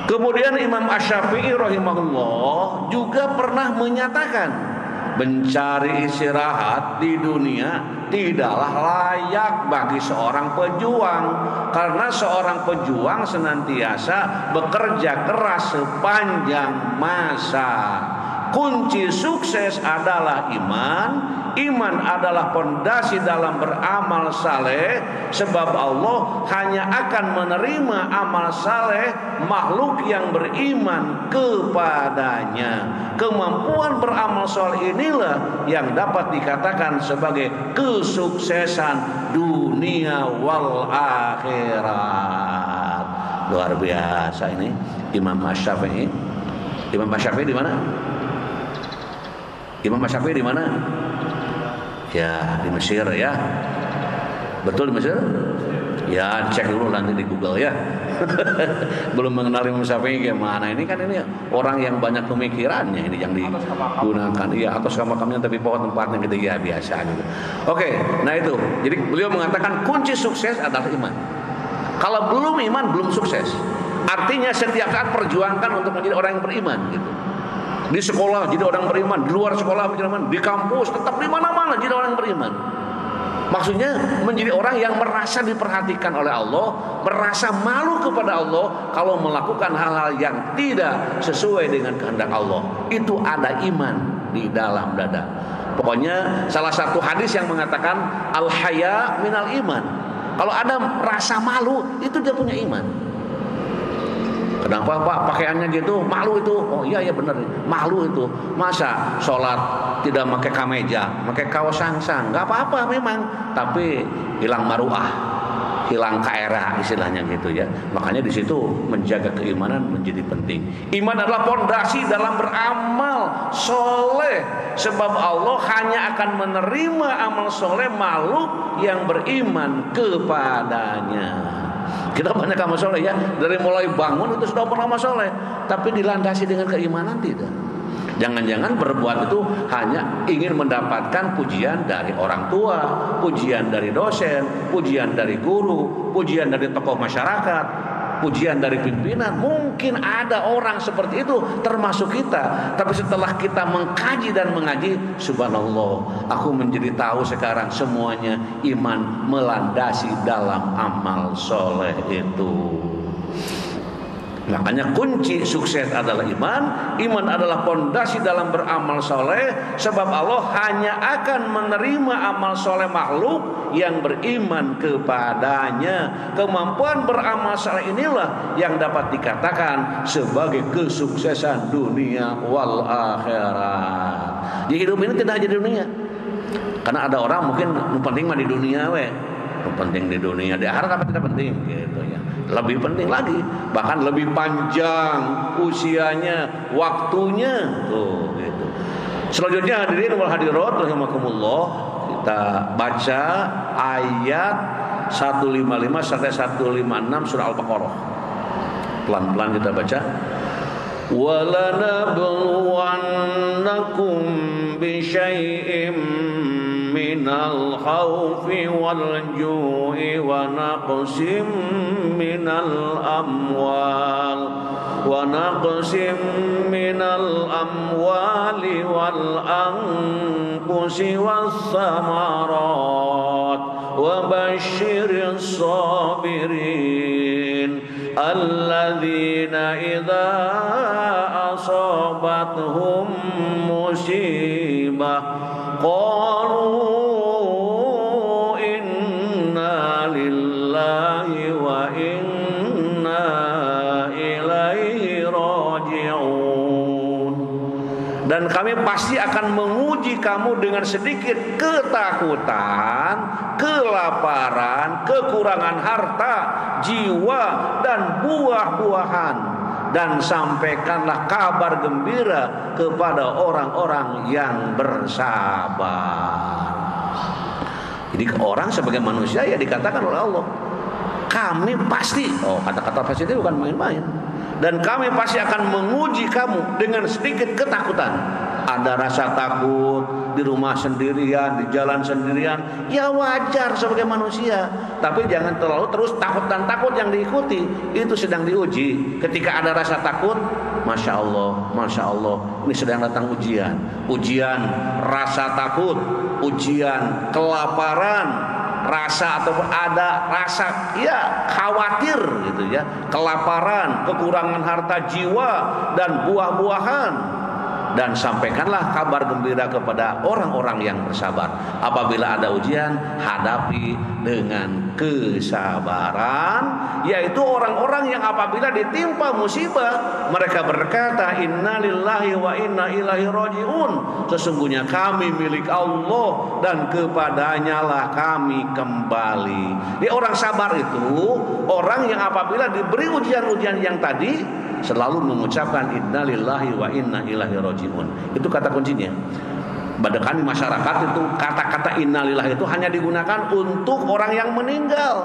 Kemudian Imam Asy-Syafi'i rahimahullah juga pernah menyatakan, mencari istirahat di dunia tidaklah layak bagi seorang pejuang, karena seorang pejuang senantiasa bekerja keras sepanjang masa. Kunci sukses adalah iman. Iman adalah pondasi dalam beramal saleh, sebab Allah hanya akan menerima amal saleh makhluk yang beriman kepadanya. Kemampuan beramal saleh inilah yang dapat dikatakan sebagai kesuksesan dunia wal akhirat. Luar biasa ini Imam Asy-Syafi'i. Imam Asy-Syafi'i di mana? Imam Asy-Syafi'i di mana? Ya di Mesir ya. Betul di Mesir? Ya cek dulu nanti di Google ya. Belum mengenal Imam Syafi'i gimana. Ini kan ini orang yang banyak pemikirannya ini yang digunakan. Iya atas makamnya tapi pohon tempatnya gitu ya biasa gitu. Oke, nah itu. Jadi beliau mengatakan kunci sukses adalah iman. Kalau belum iman belum sukses. Artinya setiap saat perjuangkan untuk menjadi orang yang beriman gitu. Di sekolah jadi orang beriman, di luar sekolah menjadi orang beriman, di kampus tetap di mana-mana jadi orang beriman. Maksudnya menjadi orang yang merasa diperhatikan oleh Allah, merasa malu kepada Allah kalau melakukan hal-hal yang tidak sesuai dengan kehendak Allah. Itu ada iman di dalam dada. Pokoknya salah satu hadis yang mengatakan al-haya minal iman. Kalau ada rasa malu, itu dia punya iman. Kenapa Pak pakaiannya gitu? Malu itu. Oh iya benar. Malu itu. Masa sholat tidak pakai kameja, pakai kaos sangsang? Gak apa-apa memang. Tapi hilang maruah, hilang kaera istilahnya gitu ya. Makanya di situ menjaga keimanan menjadi penting. Iman adalah pondasi dalam beramal soleh. Sebab Allah hanya akan menerima amal soleh makhluk yang beriman kepadanya. Kita banyak amal soleh ya. Dari mulai bangun itu sudah beramal soleh, tapi dilandasi dengan keimanan tidak. Jangan-jangan berbuat itu hanya ingin mendapatkan pujian dari orang tua, pujian dari dosen, pujian dari guru, pujian dari tokoh masyarakat, pujian dari pimpinan. Mungkin ada orang seperti itu termasuk kita. Tapi setelah kita mengkaji dan mengaji, subhanallah, aku menjadi tahu sekarang semuanya iman melandasi dalam amal soleh itu. Makanya kunci sukses adalah iman. Iman adalah pondasi dalam beramal soleh. Sebab Allah hanya akan menerima amal soleh makhluk yang beriman kepadanya. Kemampuan beramal soleh inilah yang dapat dikatakan sebagai kesuksesan dunia wal akhirat. Di hidup ini tidak hanya di dunia. Karena ada orang mungkin penting mah di dunia penting di dunia, di akhirat apa tidak penting gitu ya. Lebih penting lagi, bahkan lebih panjang usianya, waktunya tuh gitu. Selanjutnya hadirin wal hadirat rahimakumullah, kita baca ayat 155 sampai 156 surah Al-Baqarah. Pelan-pelan kita baca. وَلَنَبْلُوَنَّكُمْ بِشَيْءٍ مِّنَ الْخَوْفِ وَالْجُوعِ وَنَقْصٍ مِّنَ الْأَمْوَالِ وَالْأَنفُسِ وَالثَّمَرَاتِ وَبَشِّرِ الصَّابِرِينَ الَّذِينَ إِذَا أَصَابَتْهُم مُّصِيبَةٌ قَالُوا إِنَّا لِلَّهِ وَإِنَّا إِلَيْهِ راجعون. Dan kami pasti akan menguji kamu dengan sedikit ketakutan, kelaparan, kekurangan harta, jiwa, dan buah-buahan. Dan sampaikanlah kabar gembira kepada orang-orang yang bersabar. Jadi orang sebagai manusia ya dikatakan oleh Allah, kami pasti, kata-kata pasti itu bukan main-main. Dan kami pasti akan menguji kamu dengan sedikit ketakutan. Ada rasa takut di rumah sendirian, di jalan sendirian, ya wajar sebagai manusia. Tapi jangan terlalu terus takut dan takut yang diikuti. Itu sedang diuji. Ketika ada rasa takut, Masya Allah, ini sedang datang ujian. Ujian rasa takut, ujian kelaparan, rasa ataupun ada rasa ya khawatir gitu ya, kelaparan, kekurangan harta jiwa dan buah-buahan. Dan sampaikanlah kabar gembira kepada orang-orang yang bersabar. Apabila ada ujian, hadapi dengan kesabaran, yaitu orang-orang yang apabila ditimpa musibah, mereka berkata, innalillahi wa inna ilaihi raji'un. Sesungguhnya kami milik Allah dan kepadanya lah kami kembali. Di orang sabar itu orang yang apabila diberi ujian-ujian yang tadi selalu mengucapkan innalillahi wa inna ilaihi raji'un. Itu kata kuncinya. Pada kami masyarakat itu kata-kata innalillahi itu hanya digunakan untuk orang yang meninggal.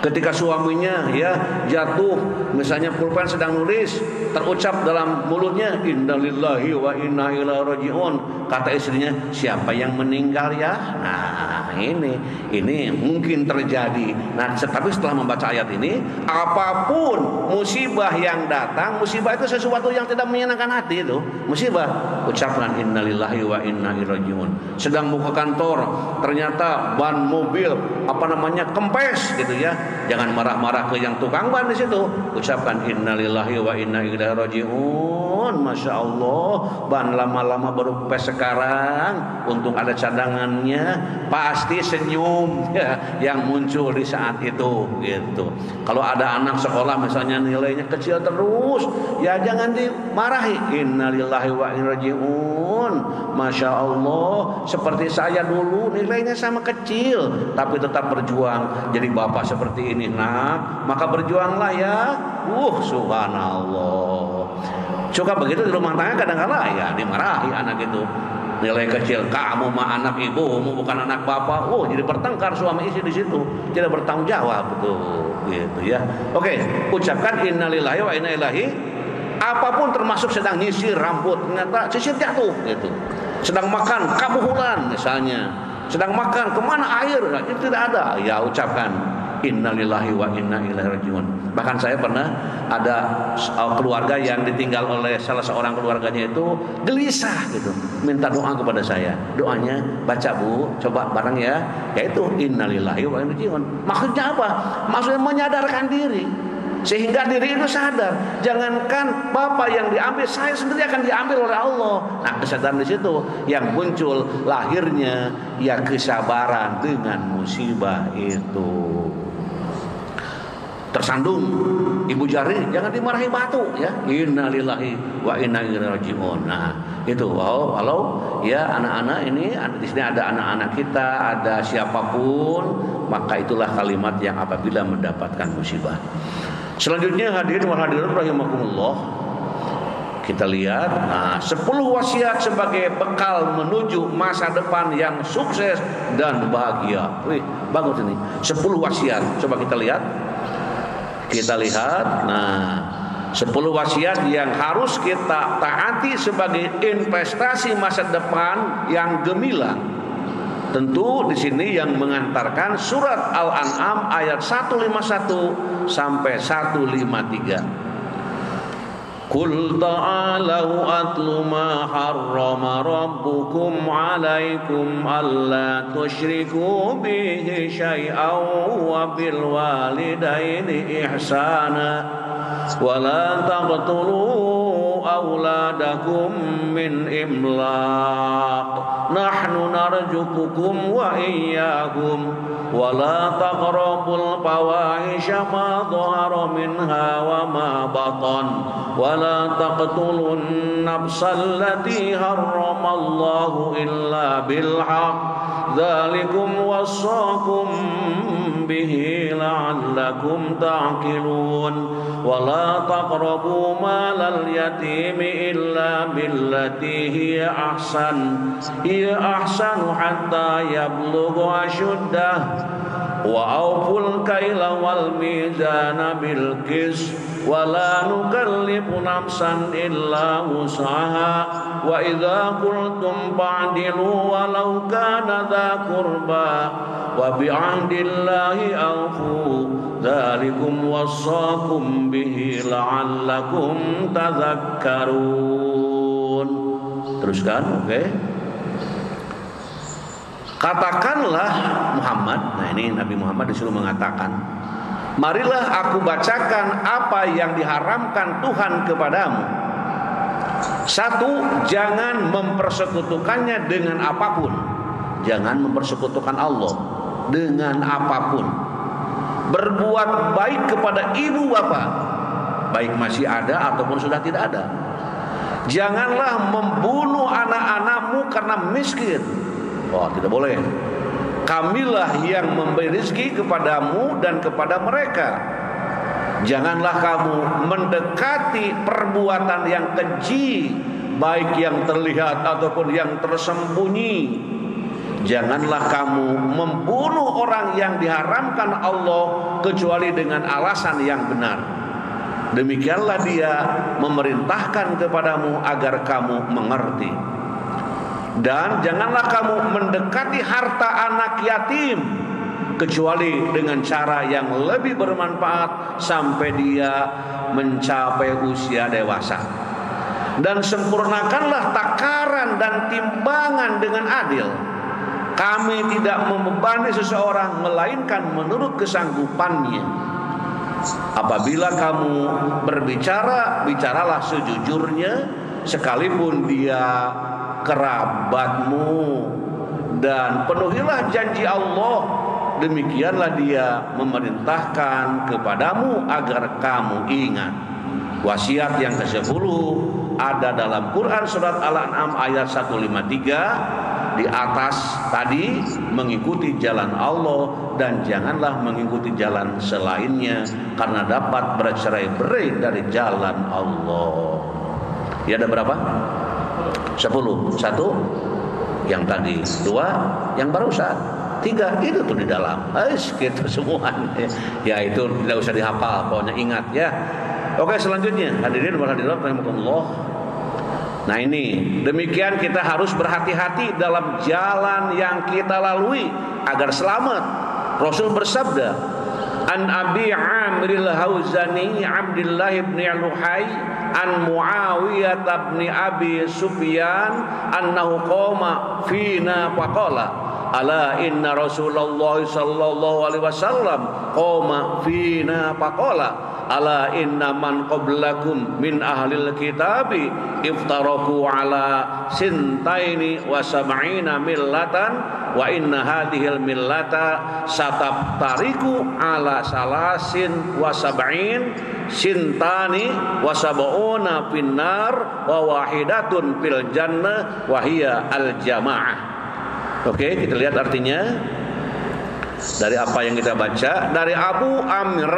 Ketika suaminya ya jatuh, misalnya pulpen sedang nulis, terucap dalam mulutnya innalillahi wa inna ilaihi raji'un. Kata istrinya, siapa yang meninggal ya? Nah, ini mungkin terjadi. Nah, tapi setelah membaca ayat ini, apapun musibah yang datang, musibah itu sesuatu yang tidak menyenangkan hati itu. Musibah, ucapkan innalillahi wa inna ilaihi raji'un. Sedang mau ke kantor, ternyata ban mobil kempes gitu ya. Jangan marah-marah ke yang tukang ban di situ. Ucapkan innalillahi wa inna ilaihi raji'un. Masya Allah, ban lama-lama baru kempes sekarang. Untung ada cadangannya. Pasti senyum ya, yang muncul di saat itu gitu. Kalau ada anak sekolah misalnya nilainya kecil terus, ya jangan dimarahi. Innalillahi wa inna ilaihi raji'un. Masya Allah, seperti saya dulu nilainya sama kecil, tapi tetap berjuang jadi bapak seperti ini nak, maka berjuanglah ya. Subhanallah. Suka begitu di rumah tangga, kadang-kadang ya dimarahi anak itu. Nilai kecil, kamu mah anak ibumu bukan anak bapak. Jadi bertengkar suami istri di situ, tidak bertanggung jawab betul gitu ya. Oke, ucapkan innalillahi wa inna ilaihi. Apapun termasuk sedang nyisir rambut, ternyata sisir jatuh gitu. Sedang makan kabuhulan misalnya, sedang makan kemana air, itu tidak ada, ya ucapkan innalillahi wa inna ilaihi raji'un. Bahkan saya pernah ada keluarga yang ditinggal oleh salah seorang keluarganya itu gelisah gitu, minta doa kepada saya. Doanya baca Bu, coba bareng ya, yaitu innalillahi wa inna ilaihi raji'un. Maksudnya apa? Maksudnya menyadarkan diri, sehingga diri itu sadar. Jangankan bapak yang diambil, saya sendiri akan diambil oleh Allah. Nah, kesadaran di situ yang muncul lahirnya ya kesabaran dengan musibah itu. Tersandung ibu jari, jangan dimarahi batu ya. Innalillahi wa inna ilaihi raji'un. Nah, itu walau ya anak-anak ini di sini ada anak-anak kita, ada siapapun, maka itulah kalimat yang apabila mendapatkan musibah. Selanjutnya hadirin wa hadirat rahimakumullah, kita lihat 10 wasiat sebagai bekal menuju masa depan yang sukses dan bahagia. Wih, bagus ini. 10 wasiat. Coba kita lihat. Nah, 10 wasiat yang harus kita taati sebagai investasi masa depan yang gemilang. Tentu di sini yang mengantarkan surat Al-An'am ayat 151 sampai 153. Qul ta'alau atlu ma harrama rabbukum alaikum alla tusyriku bihi syai'an wa bil walidaini ihsana wa la taqtulu awladakum min imlaq nahnu narzuqukum wa iyyakum wa la taqrabul fawahisha ma dhahara minha wa ma batan wa la taqtulun nafsal lati harramallahu illa bil haqq dzalikum wassaakum bihi la'allakum ta'qilun wa la taqrabu malal yatimi illa billati hiya ahsanu hatta yablugha ashuddah wa awful kaila wal mizana bil qis wa la nukallifu nafsan illa wus'aha wa idza qultum fa'dilu walau kana dha qurba wa bi'ahdillahi awfu dzalikum wassaakum bihi la'allakum tadhakkarun. Teruskan, oke. Katakanlah Muhammad, nah ini Nabi Muhammad disuruh mengatakan, marilah aku bacakan apa yang diharamkan Tuhan kepadamu. 1, jangan mempersekutukannya dengan apapun. Jangan mempersekutukan Allah dengan apapun. Berbuat baik kepada ibu bapak, baik masih ada ataupun sudah tidak ada. Janganlah membunuh anak-anakmu karena miskin. Oh, tidak boleh. Kamilah yang memberi rezeki kepadamu dan kepada mereka. Janganlah kamu mendekati perbuatan yang keji, baik yang terlihat ataupun yang tersembunyi. Janganlah kamu membunuh orang yang diharamkan Allah kecuali dengan alasan yang benar. Demikianlah Dia memerintahkan kepadamu agar kamu mengerti. Dan janganlah kamu mendekati harta anak yatim kecuali dengan cara yang lebih bermanfaat sampai dia mencapai usia dewasa. Dan sempurnakanlah takaran dan timbangan dengan adil. Kami tidak membebani seseorang melainkan menurut kesanggupannya. Apabila kamu berbicara, bicaralah sejujurnya, sekalipun dia kerabatmu, dan penuhilah janji Allah. Demikianlah Dia memerintahkan kepadamu agar kamu ingat. Wasiat yang ke-10 ada dalam Quran surat Al-An'am ayat 153. Di atas tadi, mengikuti jalan Allah dan janganlah mengikuti jalan selainnya, karena dapat bercerai-berai dari jalan Allah. Ya, ada berapa? 10. 1 yang tadi, 2 yang barusan, 3 itu tuh di dalam. Gitu semua. Ya itu tidak usah dihafal, pokoknya ingat ya. Oke, selanjutnya hadirin warahmatullahi wabarakatuh. Nah ini, demikian kita harus berhati-hati dalam jalan yang kita lalui agar selamat. Rasul bersabda, An Abi Amril Hauzani Abdullah ibn Luhai an Muawiyah ibn Abi Sufyan annahu qama fina faqala ala inna Rasulullah sallallahu alaihi wasallam qama fina faqala ala inna man qablakum min ahlil kitabi iftaraku ala sintaini wa sab'ina millatan wa inna hadhil millata satabtariku ala salasin wa sab'in sintani wa sab'una finnar wa wahidatun fil jannah wa hiya al jamaah. Oke, kita lihat artinya dari apa yang kita baca dari Abu Amr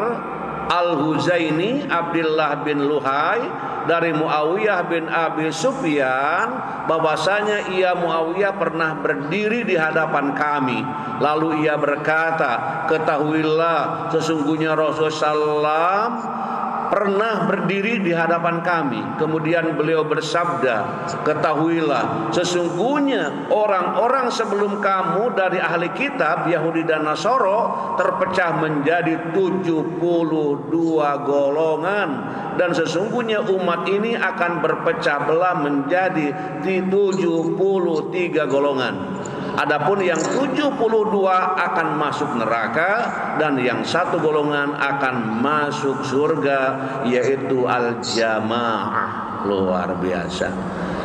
Al-Huzaini Abdullah bin Luhai dari Muawiyah bin Abi Sufyan bahwasanya ia Muawiyah pernah berdiri di hadapan kami, lalu ia berkata, ketahuilah sesungguhnya Rasulullah SAW pernah berdiri di hadapan kami. Kemudian beliau bersabda, ketahuilah sesungguhnya orang-orang sebelum kamu dari ahli kitab Yahudi dan Nasoro terpecah menjadi 72 golongan, dan sesungguhnya umat ini akan berpecah belah menjadi 73 golongan. Adapun yang 72 akan masuk neraka, dan yang satu golongan akan masuk surga, yaitu al-jamaah. Luar biasa.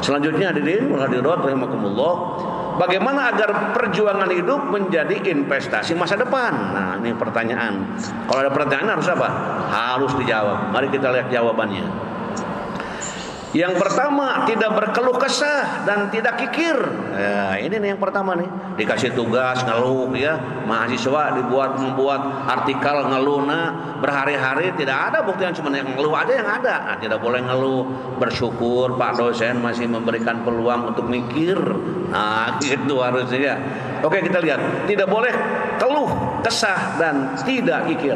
Selanjutnya hadirin wal hadirat rahimakumullah, bagaimana agar perjuangan hidup menjadi investasi masa depan? Nah, ini pertanyaan. Kalau ada pertanyaan harus apa? Harus dijawab. Mari kita lihat jawabannya. Yang pertama, tidak berkeluh kesah dan tidak kikir. Ya, ini nih yang pertama nih. Dikasih tugas ngeluh ya, mahasiswa membuat artikel ngeluh, berhari-hari tidak ada bukti yang cuma yang ngeluh aja yang ada. Nah, tidak boleh ngeluh, bersyukur Pak dosen masih memberikan peluang untuk mikir. Nah, gitu harusnya. Oke, kita lihat. Tidak boleh keluh kesah dan tidak kikir.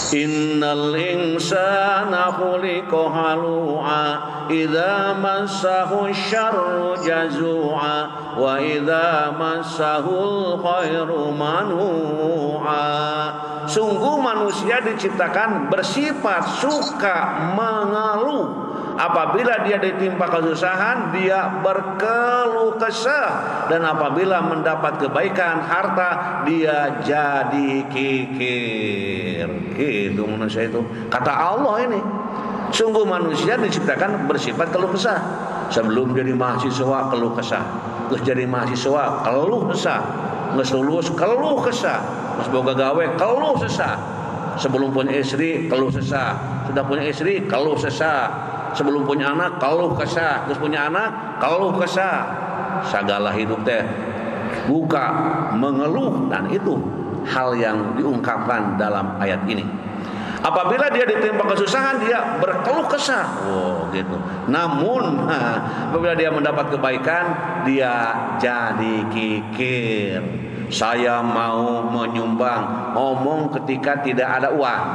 Innal insana khuliqa halu'a idza massahu syarru jazu'a wa idza massahul khairu manu'a. Sungguh manusia diciptakan bersifat suka mengeluh. Apabila dia ditimpa kesusahan, dia berkeluh kesah, dan apabila mendapat kebaikan harta, dia jadi kikir. Gitu manusia itu. Kata Allah ini, sungguh manusia diciptakan bersifat keluh kesah. Sebelum jadi mahasiswa keluh kesah, terus jadi mahasiswa keluh kesah, nggak lulus keluh kesah, terus boga gawe keluh kesah. Sebelum punya istri keluh kesah, sudah punya istri keluh kesah, sebelum punya anak keluh kesah, terus punya anak keluh kesah. Segala hidup teh buka mengeluh, dan itu hal yang diungkapkan dalam ayat ini. Apabila dia ditimpa kesusahan, dia berkeluh kesah. Oh, gitu. Namun apabila dia mendapat kebaikan, dia jadi kikir. Saya mau menyumbang, ngomong ketika tidak ada uang.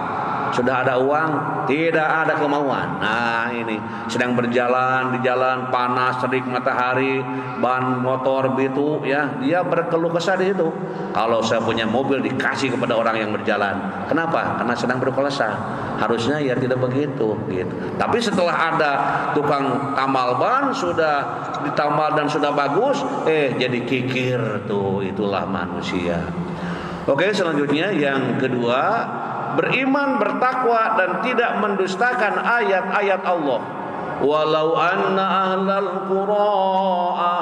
Sudah ada uang, tidak ada kemauan. Nah, ini sedang berjalan di jalan panas terik matahari, ban motor gitu ya, dia berkeluh kesah di situ. Kalau saya punya mobil dikasih kepada orang yang berjalan. Kenapa? Karena sedang berkeluh kesah. Harusnya ya tidak begitu gitu. Tapi setelah ada tukang tamal ban, sudah ditamal dan sudah bagus, jadi kikir tuh. Itulah manusia. Oke, selanjutnya yang kedua, beriman, bertakwa, dan tidak mendustakan ayat-ayat Allah. Walau anna ahlal qura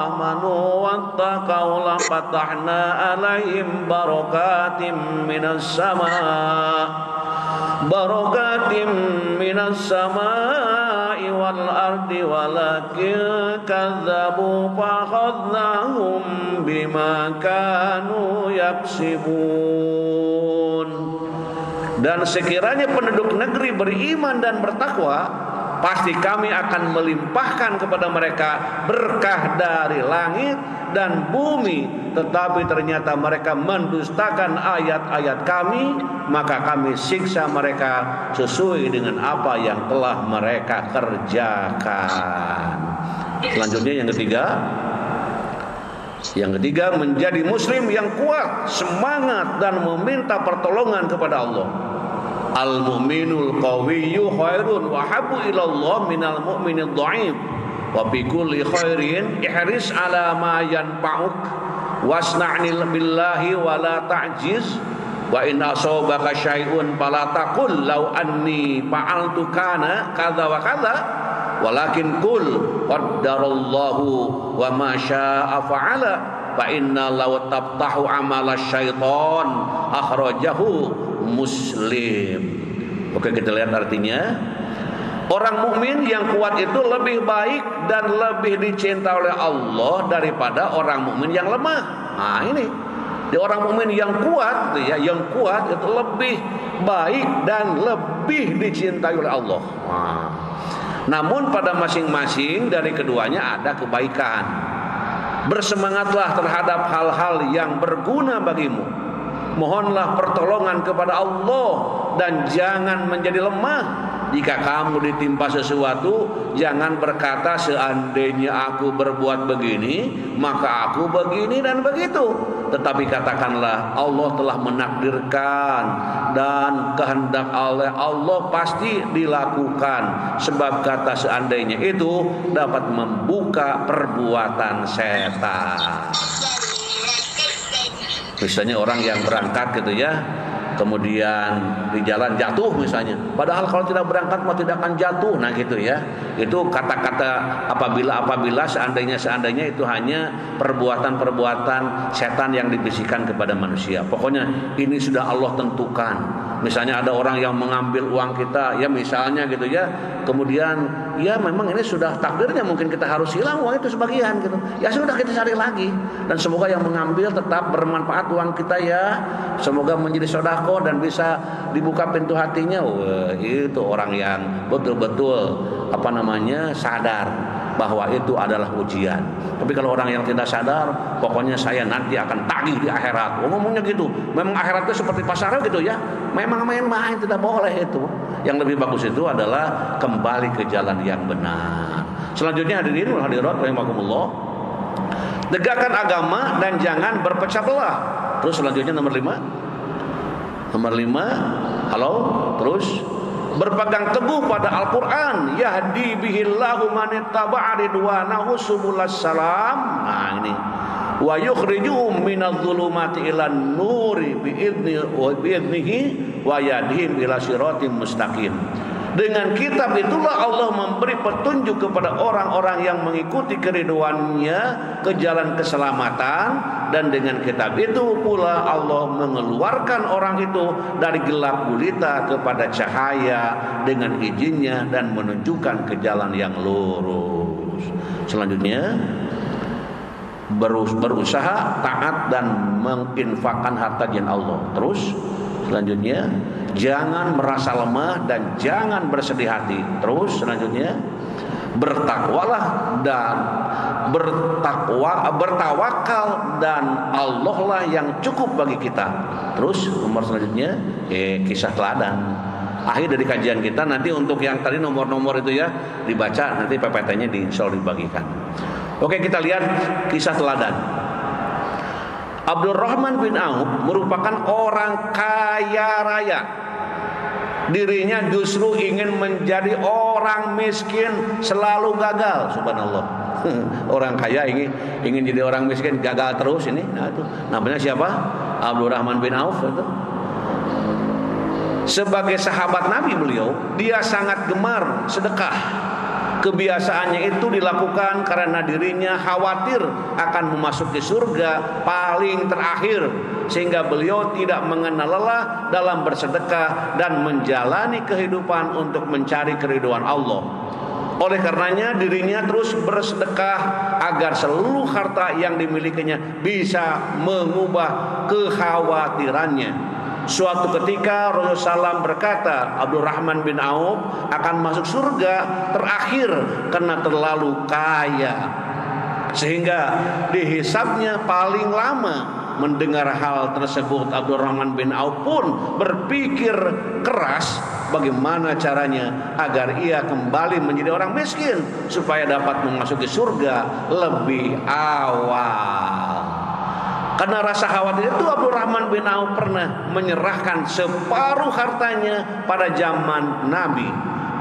amanu wattaqaw la fatahna alaihim barakatim minas samai wal ardi walakin kadzabu fakhadnahum bima kanu yaksibun. Dan sekiranya penduduk negeri beriman dan bertakwa, pasti kami akan melimpahkan kepada mereka berkah dari langit dan bumi. Tetapi ternyata mereka mendustakan ayat-ayat kami, maka kami siksa mereka sesuai dengan apa yang telah mereka kerjakan. Selanjutnya yang ketiga, menjadi muslim yang kuat, semangat, dan meminta pertolongan kepada Allah. Al-mu'minul qawiyyu khairun wa habbu ilallah minal mu'minid dha'if. Wa bi kulli khairin ihris ala ma yanfa'uk wasna'nil billahi wa la ta'jiz. Wa in asabaka syai'un fala taqul law anni fa'altu kana kadza wa kadza, walakin qul qaddarallahu wa ma syaa'a fa'ala. Fa inna law tabtahu amala syaitan akhrajahu Muslim. Oke, kita lihat artinya. Orang mukmin yang kuat itu lebih baik dan lebih dicinta oleh Allah daripada orang mukmin yang lemah. Nah, ini di orang mukmin yang kuat, yang kuat itu lebih baik dan lebih dicintai oleh Allah. Nah, namun pada masing-masing dari keduanya ada kebaikan. Bersemangatlah terhadap hal-hal yang berguna bagimu. Mohonlah pertolongan kepada Allah dan jangan menjadi lemah. jika kamu ditimpa sesuatu, jangan berkata seandainya aku berbuat begini, maka aku begini dan begitu. Tetapi katakanlah Allah telah menakdirkan dan kehendak Allah pasti dilakukan. Sebab kata seandainya itu dapat membuka perbuatan setan. Misalnya orang yang berangkat gitu ya, kemudian di jalan jatuh misalnya, padahal kalau tidak berangkat mah tidak akan jatuh. Nah gitu ya, itu kata-kata apabila seandainya itu hanya perbuatan setan yang dibisikkan kepada manusia. Pokoknya ini sudah Allah tentukan. Misalnya ada orang yang mengambil uang kita ya misalnya gitu ya, kemudian ya memang ini sudah takdirnya, mungkin kita harus hilang uang itu sebagian gitu. Ya sudah, kita cari lagi, dan semoga yang mengambil tetap bermanfaat uang kita ya, semoga menjadi sedekah dan bisa dibuka pintu hatinya. Wah, itu orang yang betul-betul sadar bahwa itu adalah ujian. Tapi kalau orang yang tidak sadar, pokoknya saya nanti akan tagih di akhirat. Ngomongnya gitu. Memang akhirat itu seperti pasar gitu ya. Memang main-main, tidak boleh itu. Yang lebih bagus itu adalah kembali ke jalan yang benar. Selanjutnya hadirin wal hadirat rahimakumullah, tegakkan agama dan jangan berpecah belah. Terus selanjutnya nomor 5. Halo, terus berpegang teguh pada Al-Quran, yahdi bihillahu manittaba'a ridwanahu subulas salam. Nah ini, wa yukhrijuhum minadh-dhulumati ilan nuri bi'idnihi wa yahdihim ila siratim mustaqim. Dengan kitab itulah Allah memberi petunjuk kepada orang-orang yang mengikuti keridhoannya ke jalan keselamatan, dan dengan kitab itu pula Allah mengeluarkan orang itu dari gelap gulita kepada cahaya dengan izinnya dan menunjukkan ke jalan yang lurus. Selanjutnya berusaha taat dan menginfakkan harta jalan Allah. Terus selanjutnya jangan merasa lemah dan jangan bersedih hati. Terus selanjutnya bertakwalah dan bertawakal, dan Allah lah yang cukup bagi kita. Terus nomor selanjutnya kisah teladan. Akhir dari kajian kita, nanti untuk yang tadi nomor-nomor itu ya dibaca, nanti PPT-nya dibagikan. Oke, kita lihat kisah teladan. Abdurrahman bin Auf merupakan orang kaya raya. Dirinya justru ingin menjadi orang miskin, selalu gagal. Subhanallah. Orang kaya ingin jadi orang miskin, gagal terus ini. Nah itu namanya siapa? Abdurrahman bin Auf itu. Sebagai sahabat Nabi beliau, dia sangat gemar sedekah. Kebiasaannya itu dilakukan karena dirinya khawatir akan memasuki surga paling terakhir, sehingga beliau tidak mengenal lelah dalam bersedekah dan menjalani kehidupan untuk mencari keridhaan Allah. Oleh karenanya dirinya terus bersedekah agar seluruh harta yang dimilikinya bisa mengubah kekhawatirannya. Suatu ketika Rasulullah SAW berkata, Abdurrahman bin Auf akan masuk surga terakhir karena terlalu kaya, sehingga dihisabnya paling lama. Mendengar hal tersebut, Abdurrahman bin Auf pun berpikir keras bagaimana caranya agar ia kembali menjadi orang miskin supaya dapat memasuki surga lebih awal. Karena rasa khawatir itu, Abdurrahman bin Auf pernah menyerahkan separuh hartanya pada zaman Nabi.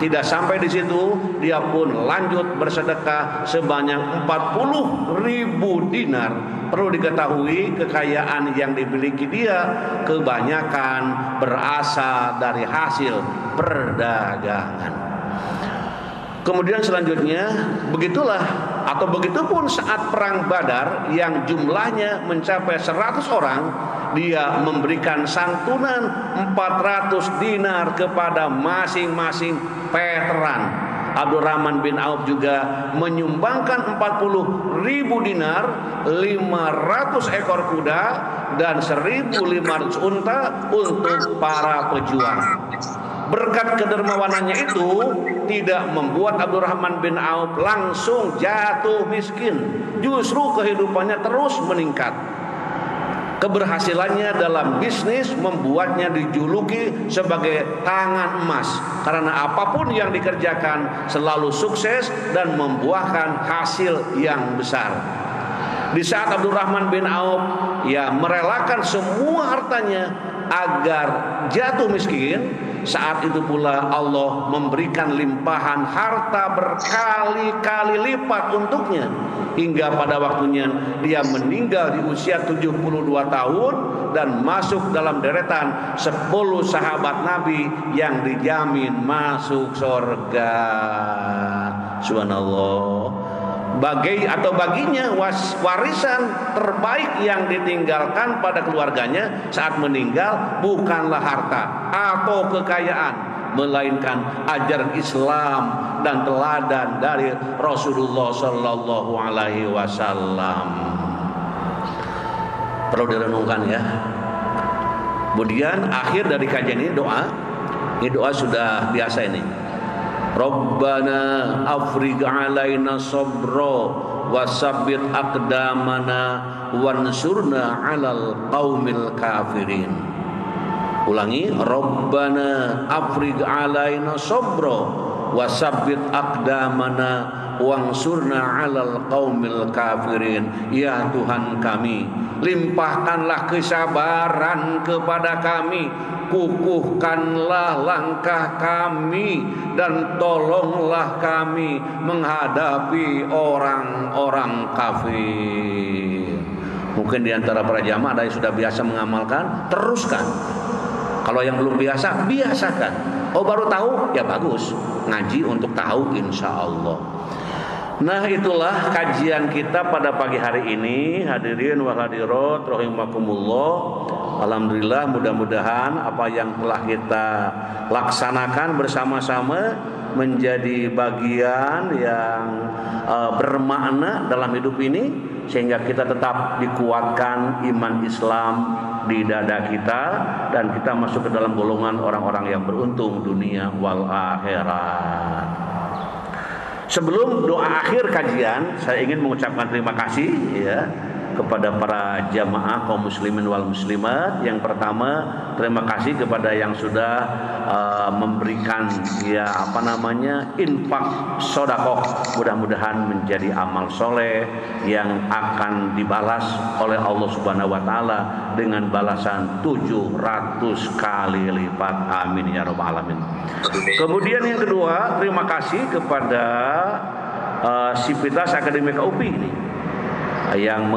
Tidak sampai di situ, dia pun lanjut bersedekah sebanyak 40.000 dinar. Perlu diketahui, kekayaan yang dimiliki dia kebanyakan berasal dari hasil perdagangan. Kemudian selanjutnya begitupun saat perang Badar yang jumlahnya mencapai 100 orang, dia memberikan santunan 400 dinar kepada masing-masing veteran. Abdurrahman bin Auf juga menyumbangkan 40.000 dinar, 500 ekor kuda dan 1.500 unta untuk para pejuang. Berkat kedermawanannya itu tidak membuat Abdurrahman bin Auf langsung jatuh miskin. Justru kehidupannya terus meningkat. Keberhasilannya dalam bisnis membuatnya dijuluki sebagai tangan emas, karena apapun yang dikerjakan selalu sukses dan membuahkan hasil yang besar. Di saat Abdurrahman bin Auf merelakan semua hartanya agar jatuh miskin, saat itu pula Allah memberikan limpahan harta berkali-kali lipat untuknya, hingga pada waktunya dia meninggal di usia 72 tahun dan masuk dalam deretan 10 sahabat Nabi yang dijamin masuk surga. Subhanallah. Baginya warisan terbaik yang ditinggalkan pada keluarganya saat meninggal bukanlah harta atau kekayaan, melainkan ajaran Islam dan teladan dari Rasulullah Sallallahu Alaihi Wasallam. Perlu direnungkan ya. Kemudian akhir dari kajian ini doa. Ini doa sudah biasa ini. Rabbana afrigh alaina sabra wasabbit aqdamana wansurna 'alal qaumil kafirin. Ulangi, Rabbana afrigh alaina sabra wasabbit aqdamana wansurna 'alal qaumil kafirin. Ya Tuhan kami, limpahkanlah kesabaran kepada kami, kukuhkanlah langkah kami, dan tolonglah kami menghadapi orang-orang kafir. Mungkin di antara para jamaah ada yang sudah biasa mengamalkan, teruskan. Kalau yang belum biasa, biasakan. Oh baru tahu, ya bagus, ngaji untuk tahu insya Allah. Nah itulah kajian kita pada pagi hari ini. Hadirin wa hadirat rahimakumullah. Alhamdulillah, mudah-mudahan apa yang telah kita laksanakan bersama-sama menjadi bagian yang bermakna dalam hidup ini, sehingga kita tetap dikuatkan iman Islam di dada kita dan kita masuk ke dalam golongan orang-orang yang beruntung dunia wal akhirat. Sebelum doa akhir kajian, saya ingin mengucapkan terima kasih kepada para jamaah kaum muslimin wal muslimat. Yang pertama, terima kasih kepada yang sudah memberikan infak sedekah. Mudah-mudahan menjadi amal soleh yang akan dibalas oleh Allah Subhanahu wa taala dengan balasan 700 kali lipat. Amin ya rabbal alamin. Kemudian yang kedua, terima kasih kepada Sivitas Akademika UPI ini yang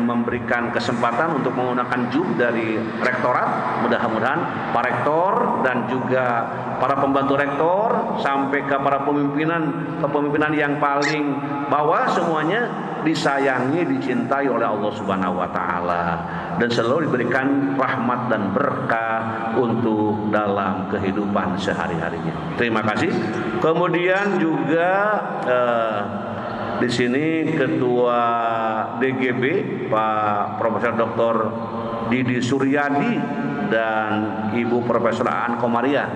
memberikan kesempatan untuk menggunakan jub dari rektorat. Mudah-mudahan Pak Rektor dan juga para pembantu rektor sampai ke para kepemimpinan yang paling bawah semuanya disayangi, dicintai oleh Allah Subhanahu wa taala dan selalu diberikan rahmat dan berkah untuk dalam kehidupan sehari-harinya. Terima kasih. Kemudian juga di sini Ketua DGB Pak Profesor Dr. Didi Suryadi dan Ibu Profesor Aan Komaria.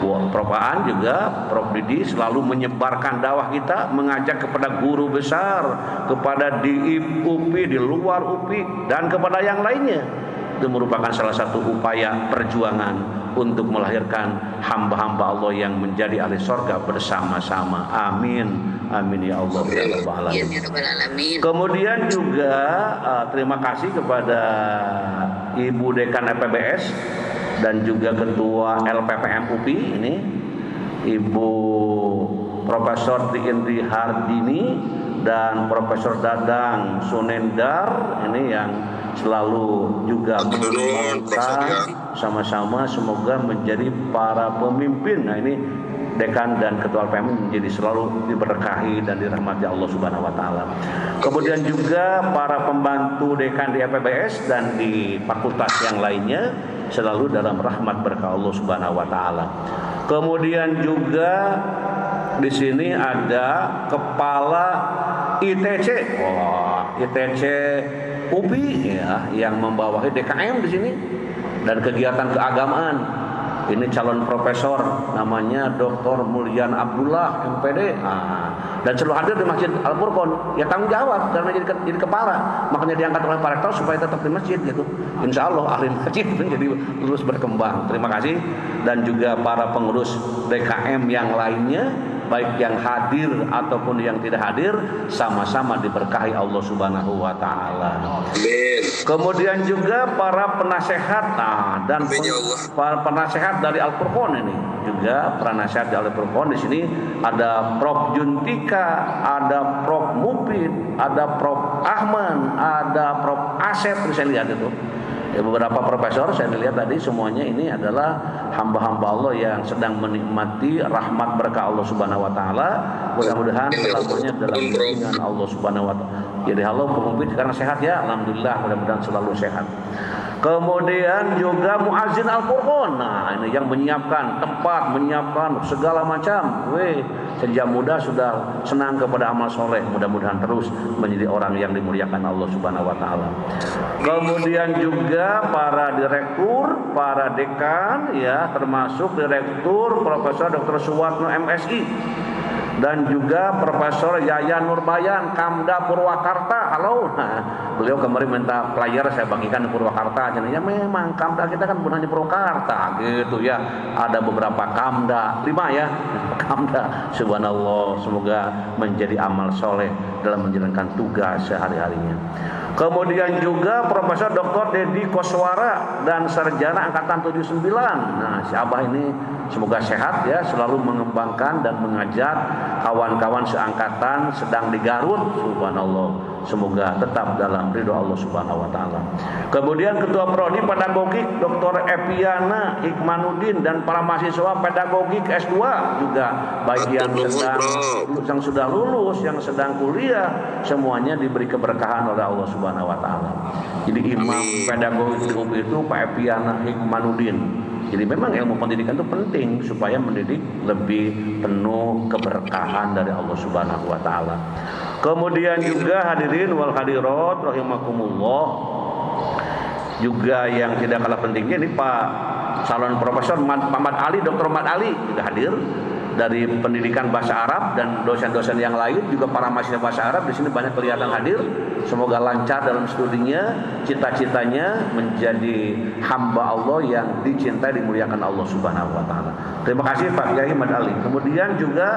Prof Aan juga Prof Didi selalu menyebarkan dakwah kita, mengajak kepada guru besar, kepada di UPI, di luar UPI, dan kepada yang lainnya. Itu merupakan salah satu upaya perjuangan untuk melahirkan hamba-hamba Allah yang menjadi ahli surga bersama-sama. Amin. Amin ya Allah ya Rabbal alamin. Kemudian juga terima kasih kepada Ibu Dekan FPBS dan juga Ketua LPPM UPI ini, Ibu Profesor Indri Hardini dan Profesor Dadang Sunendar ini yang selalu juga mendoakan sama-sama semoga menjadi para pemimpin. Nah ini Dekan dan Ketua LPM menjadi selalu diberkahi dan dirahmati Allah Subhanahu wa taala. Kemudian juga para pembantu dekan di FPBS dan di fakultas yang lainnya selalu dalam rahmat berkah Allah Subhanahu wa taala. Kemudian juga di sini ada kepala ITC. ITC UPI yang membawahi DKM di sini dan kegiatan keagamaan. Ini calon profesor namanya Dr. Mulyan Abdullah MPD. dan selalu hadir di Masjid Al-Furqon. Ya tanggung jawab karena jadi kepala, makanya diangkat oleh Pak Rektor supaya tetap di masjid gitu. Insya Allah ahli masjid menjadi terus berkembang. Terima kasih. Dan juga para pengurus DKM yang lainnya, baik yang hadir ataupun yang tidak hadir, sama-sama diberkahi Allah Subhanahu wa taala. Amin. Kemudian juga para penasehat dan para penasehat dari Al-Furqon ini juga penasehat dari Al-Furqon. Di sini ada Prof Juntika, ada Prof Mupid, ada Prof Ahman, ada Prof Asep, saya lihat itu. Ya, beberapa profesor saya lihat tadi semuanya ini adalah hamba-hamba Allah yang sedang menikmati rahmat berkah Allah Subhanahu wa taala. Mudah-mudahan selamanya dalam bimbingan Allah Subhanahu wa taala. Jadi halo pemimpin sekarang sehat ya, alhamdulillah, mudah-mudahan selalu sehat. Kemudian juga muazin Al-Furqon. Nah, ini yang menyiapkan tempat, menyiapkan segala macam. Sejak muda sudah senang kepada amal soleh. Mudah-mudahan terus menjadi orang yang dimuliakan Allah Subhanahu wa taala. Kemudian juga para direktur, para dekan ya, termasuk direktur Profesor Dr. Suwarno MSI. Dan juga Profesor Yayan Nurbayan Kamda Purwakarta. Halo. Nah, beliau kemarin minta flyer saya bagikan di Purwakarta. Ya memang Kamda kita kan bukan hanya Purwakarta gitu ya. Ada beberapa Kamda, 5 ya. Kamda. Subhanallah, semoga menjadi amal soleh dalam menjalankan tugas sehari-harinya. Kemudian juga Profesor Dr. Dedi Koswara dan Sarjana Angkatan 79. Nah, si Abah ini semoga sehat ya, selalu mengembangkan dan mengajak kawan-kawan seangkatan sedang di Garut. Subhanallah. Semoga tetap dalam ridho Allah Subhanahu wa taala. Kemudian Ketua Prodi Pedagogik Dr. Epiana Hikmanuddin dan para mahasiswa pedagogik S2 juga, baik yang sudah lulus, yang sedang kuliah, semuanya diberi keberkahan oleh Allah Subhanahu wa taala. Jadi imam pedagogik itu Pak Epiana Hikmanuddin. Jadi memang ilmu pendidikan itu penting supaya mendidik lebih penuh keberkahan dari Allah Subhanahu wa taala. Kemudian juga hadirin wal hadirat rahimakumullah, juga yang tidak kalah pentingnya ini Pak calon Profesor Muhammad Ali, Dr. Muhammad Ali juga hadir dari pendidikan bahasa Arab dan dosen-dosen yang lain, juga para mahasiswa bahasa Arab di sini banyak kelihatan hadir. Semoga lancar dalam studinya, cita-citanya menjadi hamba Allah yang dicintai, dimuliakan Allah Subhanahu wa taala. Terima kasih Pak Kiai Muhammad Ali. Kemudian juga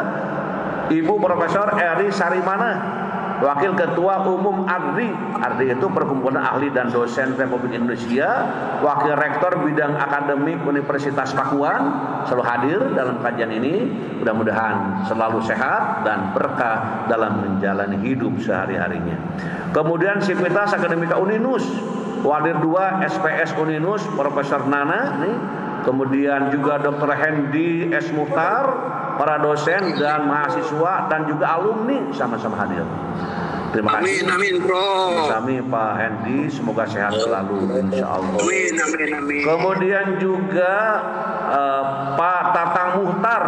Ibu Profesor Eri Sarimana, Wakil Ketua Umum ARDI. ARDI itu Perkumpulan Ahli dan Dosen Republik Indonesia, Wakil Rektor Bidang Akademik Universitas Pakuan, selalu hadir dalam kajian ini. Mudah-mudahan selalu sehat dan berkah dalam menjalani hidup sehari-harinya. Kemudian Sivitas Akademika Uninus, Wadir 2 SPS Uninus, Profesor Nana nih. Kemudian juga Dr. Hendi S. Muhtar, para dosen dan mahasiswa dan juga alumni sama-sama hadir. Terima kasih. Amin, Bro. Kami Pak Hendi, semoga sehat selalu, insya Allah. Amin. Kemudian juga Pak Tatang Muhtar,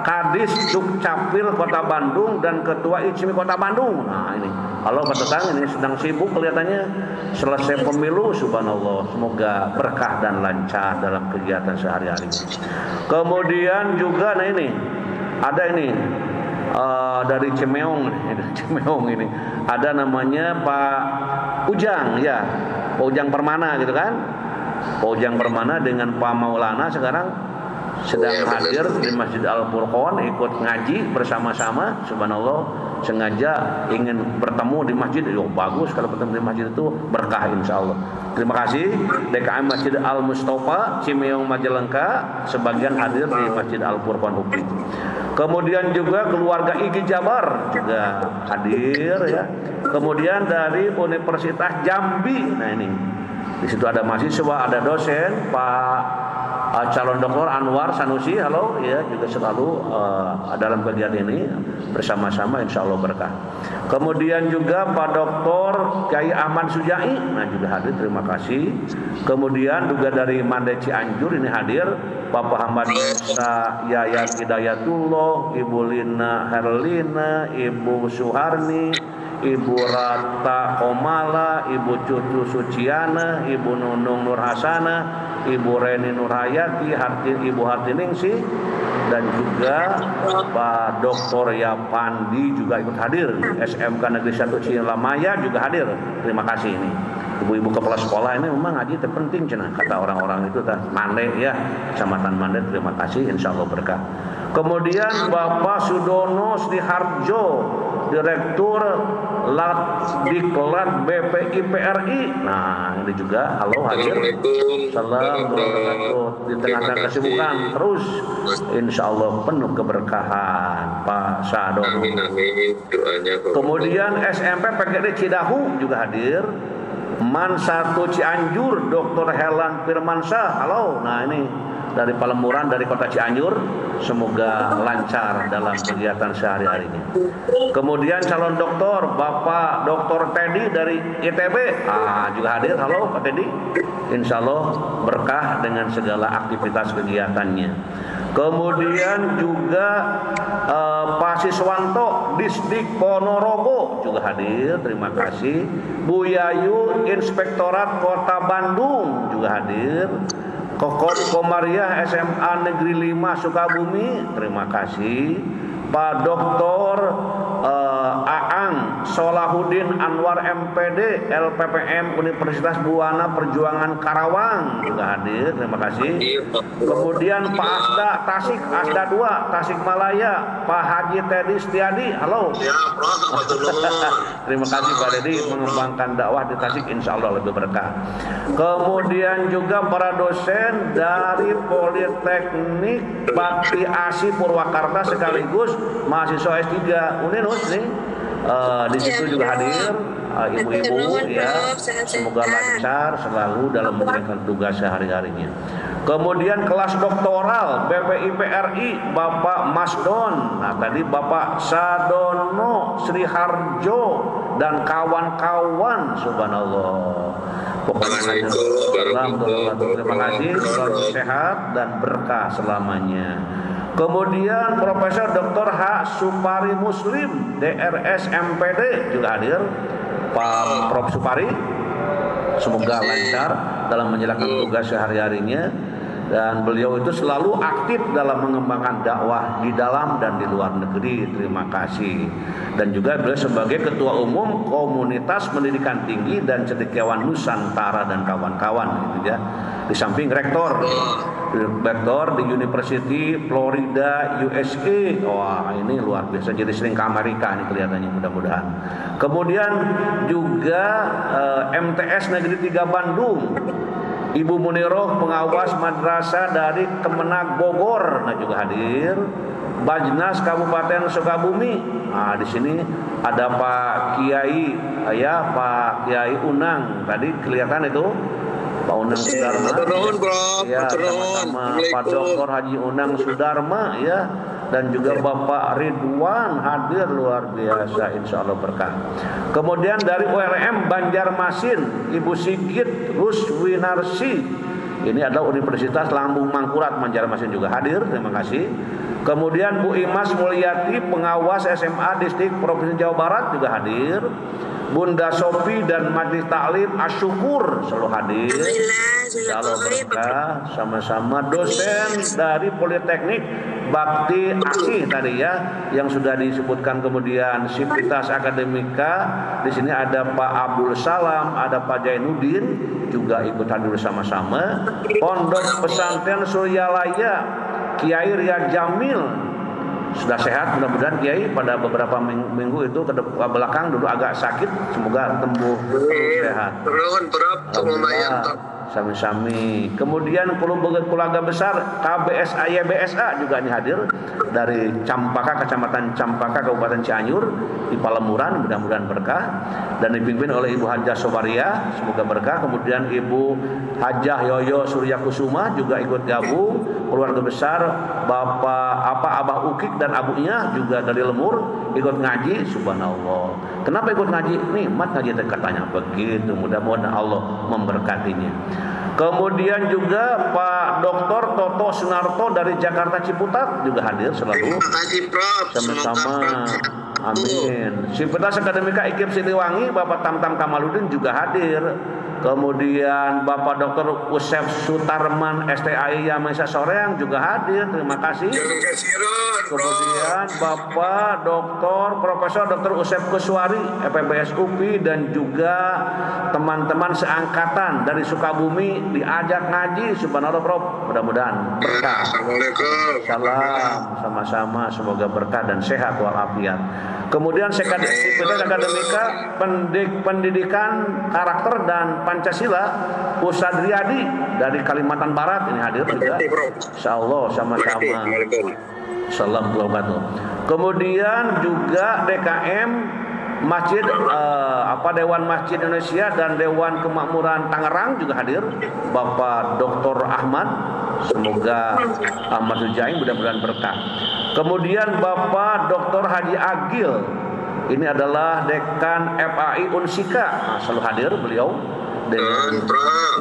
Kadis Dukcapil Kota Bandung dan Ketua ICMI Kota Bandung. Nah ini, halo Pak Tatang, ini sedang sibuk kelihatannya selesai pemilu. Subhanallah, semoga berkah dan lancar dalam kegiatan sehari-hari. Kemudian juga nah ini ada ini dari Cimeong ini ada namanya Pak Ujang ya, Pak Ujang Permana gitu kan. Pak Ujang Permana dengan Pak Maulana sekarang sedang hadir di Masjid Al-Furqon, ikut ngaji bersama-sama. Subhanallah, sengaja ingin bertemu di masjid. Bagus kalau bertemu di masjid itu berkah insya Allah. Terima kasih DKM Masjid Al-Mustafa Cimeong Majalengka, sebagian hadir di Masjid Al-Furqon UPI. Kemudian juga keluarga Igi Jabar juga hadir ya. Kemudian dari Universitas Jambi. Nah ini di situ ada mahasiswa, ada dosen, Pak calon Dr. Anwar Sanusi, halo ya, juga selalu dalam kegiatan ini bersama-sama insya Allah berkah. Kemudian juga Pak Dr. Kiai Ahmad Sujai, nah juga hadir, terima kasih. Kemudian juga dari Mande Cianjur ini hadir Bapak Ahmad Desa Yayat Hidayatullah, Ibu Lina Herlina, Ibu Suharni, Ibu Rata Komala, Ibu Cucu Suciana, Ibu Nunung Nur Hasana, Ibu Reni Nurhayati, Ibu Hartiningsih, dan juga Pak Dr. Yapandi juga ikut hadir. SMK Negeri 1 Cilamaya juga hadir. Terima kasih ini. Ibu-ibu kepala sekolah ini memang ngaji terpenting cenah kata orang-orang itu Mande ya, Kecamatan Mande. Terima kasih, insya Allah berkah. Kemudian Bapak Sudono Sriharjo, Direktur Diklat BPI PRI. Nah, ini juga halo hadir. Assalamualaikum. Di tengah-tengah kesibukan terus insya Allah penuh keberkahan Pak Sadono. Kemudian SMP PGD Cidahu juga hadir. Man 1 Cianjur, Dr. Helan Firmansyah. Halo. Nah, ini dari Palemuran, dari kota Cianjur. Semoga lancar dalam kegiatan sehari-harinya. Kemudian calon doktor Bapak Dr. Teddy dari ITB juga hadir. Halo Pak Teddy. Insya Allah berkah dengan segala aktivitas kegiatannya. Kemudian juga Pak Siswanto Disdik Ponorogo juga hadir. Terima kasih. Bu Yayu Inspektorat Kota Bandung juga hadir. Kokot Komariah SMA Negeri 5 Sukabumi, terima kasih. Pak Dr. Aang Solahuddin Anwar MPD LPPM Universitas Buana Perjuangan Karawang juga hadir, terima kasih. Kemudian Pak Asda Tasik, Asda 2 Tasikmalaya, Pak Haji Teddy Setiadi, halo. Terima kasih Pak Teddy mengembangkan dakwah di Tasik, insya Allah lebih berkah. Kemudian juga para dosen dari Politeknik Bakti Asi Purwakarta sekaligus mahasiswa S3 Uninus nih. Di situ juga hadir ibu-ibu ya, semoga lancar selalu dalam menjalankan tugas sehari-harinya. Kemudian kelas doktoral BPI PRI Bapak Masdon. Nah tadi Bapak Sadono Sriharjo dan kawan-kawan, subhanallah. Pokoknya terima kasih, selalu sehat dan berkah selamanya. Kemudian Profesor Dr. H. Supari Muslim DRS MPD juga hadir. Pak Prof. Supari, semoga lancar dalam menjalankan tugas sehari-harinya. Dan beliau itu selalu aktif dalam mengembangkan dakwah di dalam dan di luar negeri. Terima kasih. Dan juga beliau sebagai Ketua Umum Komunitas Pendidikan Tinggi dan Cendekiawan Nusantara dan kawan-kawan gitu ya. Di samping rektor di University Florida USA. Wah, ini luar biasa, jadi sering ke Amerika ini kelihatannya, mudah-mudahan. Kemudian juga MTS Negeri 3 Bandung. Ibu Muniroh pengawas madrasah dari Kemenag Bogor, nah juga hadir. Bajnas Kabupaten Sukabumi. Nah, di sini ada Pak Kiai ya, Pak Kiai Unang. Tadi kelihatan itu Pak Unang Sudarma. Ya, sama Pak Dr. Haji Unang Sudarma ya. Dan juga Bapak Ridwan hadir, luar biasa, insya Allah berkah. Kemudian dari ULM Banjarmasin Ibu Sigit Ruswinarsi, ini adalah Universitas Lambung Mangkurat Banjarmasin juga hadir, terima kasih. Kemudian Bu Imas Mulyati pengawas SMA Distrik Provinsi Jawa Barat juga hadir. Bunda Sopi dan Majelis Taklim Asyukur selalu hadir. Insyaallah berkah. Sama-sama dosen dari Politeknik Bakti Asi tadi ya, yang sudah disebutkan. Kemudian Sivitas Akademika, di sini ada Pak Abdul Salam, ada Pak Jainuddin juga ikut hadir bersama-sama. Pondok Pesantren Suryalaya Kiai Riyad Jamil sudah sehat, mudah-mudahan Kiai pada beberapa minggu itu ke belakang dulu agak sakit, semoga tembuh sehat. Sami-sami. Kemudian keluarga besar KBSA YBSA juga ini hadir dari Campaka, Kecamatan Campaka, Kabupaten Cianjur di Palemuran, mudah-mudahan berkah. Dan dipimpin oleh Ibu Hajah Sobaria, semoga berkah. Kemudian Ibu Hajah Yoyo Surya Kusuma juga ikut gabung. Keluarga besar Abah Ukik dan abunya juga dari Lemur ikut ngaji, subhanallah. Kenapa ikut ngaji? Nikmat ngaji katanya begitu. Mudah-mudahan Allah memberkatinya. Kemudian juga Pak Dr. Toto Sunarto dari Jakarta Ciputat juga hadir selalu. Terima kasih Prof. Sama-sama. Amin. Sivitas Akademika IKIP Siliwangi Bapak Tamtam Kamaludin juga hadir. Kemudian Bapak Dr. Usep Sutarman STAI Yamesa Soreang juga hadir. Terima kasih. Kemudian Bapak Dr. Profesor Dr. Usep Kuswari FPBS UPI dan juga teman-teman seangkatan dari Sukabumi diajak ngaji. Subhanallah Prof. Mudah-mudahan berkah. Assalamualaikum. Salam sama-sama, semoga berkah dan sehat walafiat. Kemudian Sivitas Akademika Pendidikan Karakter dan Pancasila Ustadz Riyadi dari Kalimantan Barat ini hadir juga. Insyaallah sama-sama. Salam wabarakatuh. Kemudian juga DKM Masjid Dewan Masjid Indonesia dan Dewan Kemakmuran Tangerang juga hadir. Bapak Dr. Ahmad, semoga Ahmad Hujaim mudah-mudahan berkah. Kemudian Bapak Dr. Haji Agil, ini adalah Dekan FAI Unsika, selalu hadir beliau dengan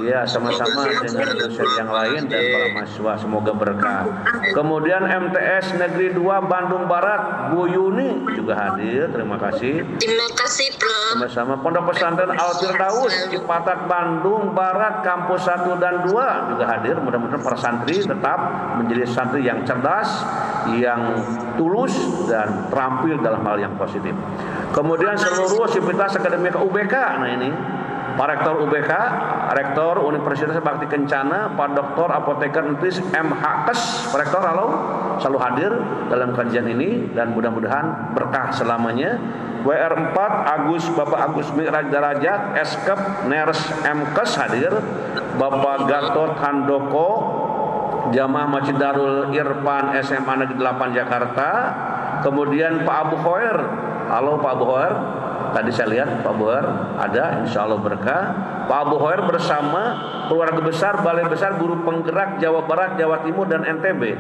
ya sama-sama dengan dosen yang lain dan para mahasiswa, semoga berkah. Kemudian MTS Negeri 2 Bandung Barat Bu Yuni juga hadir, terima kasih. Terima kasih Prof. Sama-sama. Pondok Pesantren Al Firdaus Cipatat Bandung Barat Kampus 1 dan 2 juga hadir. Mudah-mudahan para santri tetap menjadi santri yang cerdas, yang tulus dan terampil dalam hal yang positif. Kemudian seluruh Sivitas Akademika UBK, nah ini Pak Rektor UBK, Rektor Universitas Bakti Kencana, Pak Dr. Apoteker Nutris MHKes, Pak Rektor halo, selalu hadir dalam kajian ini dan mudah-mudahan berkah selamanya. WR4 Bapak Agus Mi'raj Darajat, Eskep Ners MKes hadir. Bapak Gatot Handoko, Jamaah Masjid Darul Irfan SMA Negeri 8 Jakarta. Kemudian Pak Abu Hoer, halo Pak Abu Hoer. Tadi saya lihat Pak Boer ada, insya Allah berkah. Pak Abu Hoer bersama keluarga besar Balai Besar Guru Penggerak Jawa Barat, Jawa Timur dan NTB.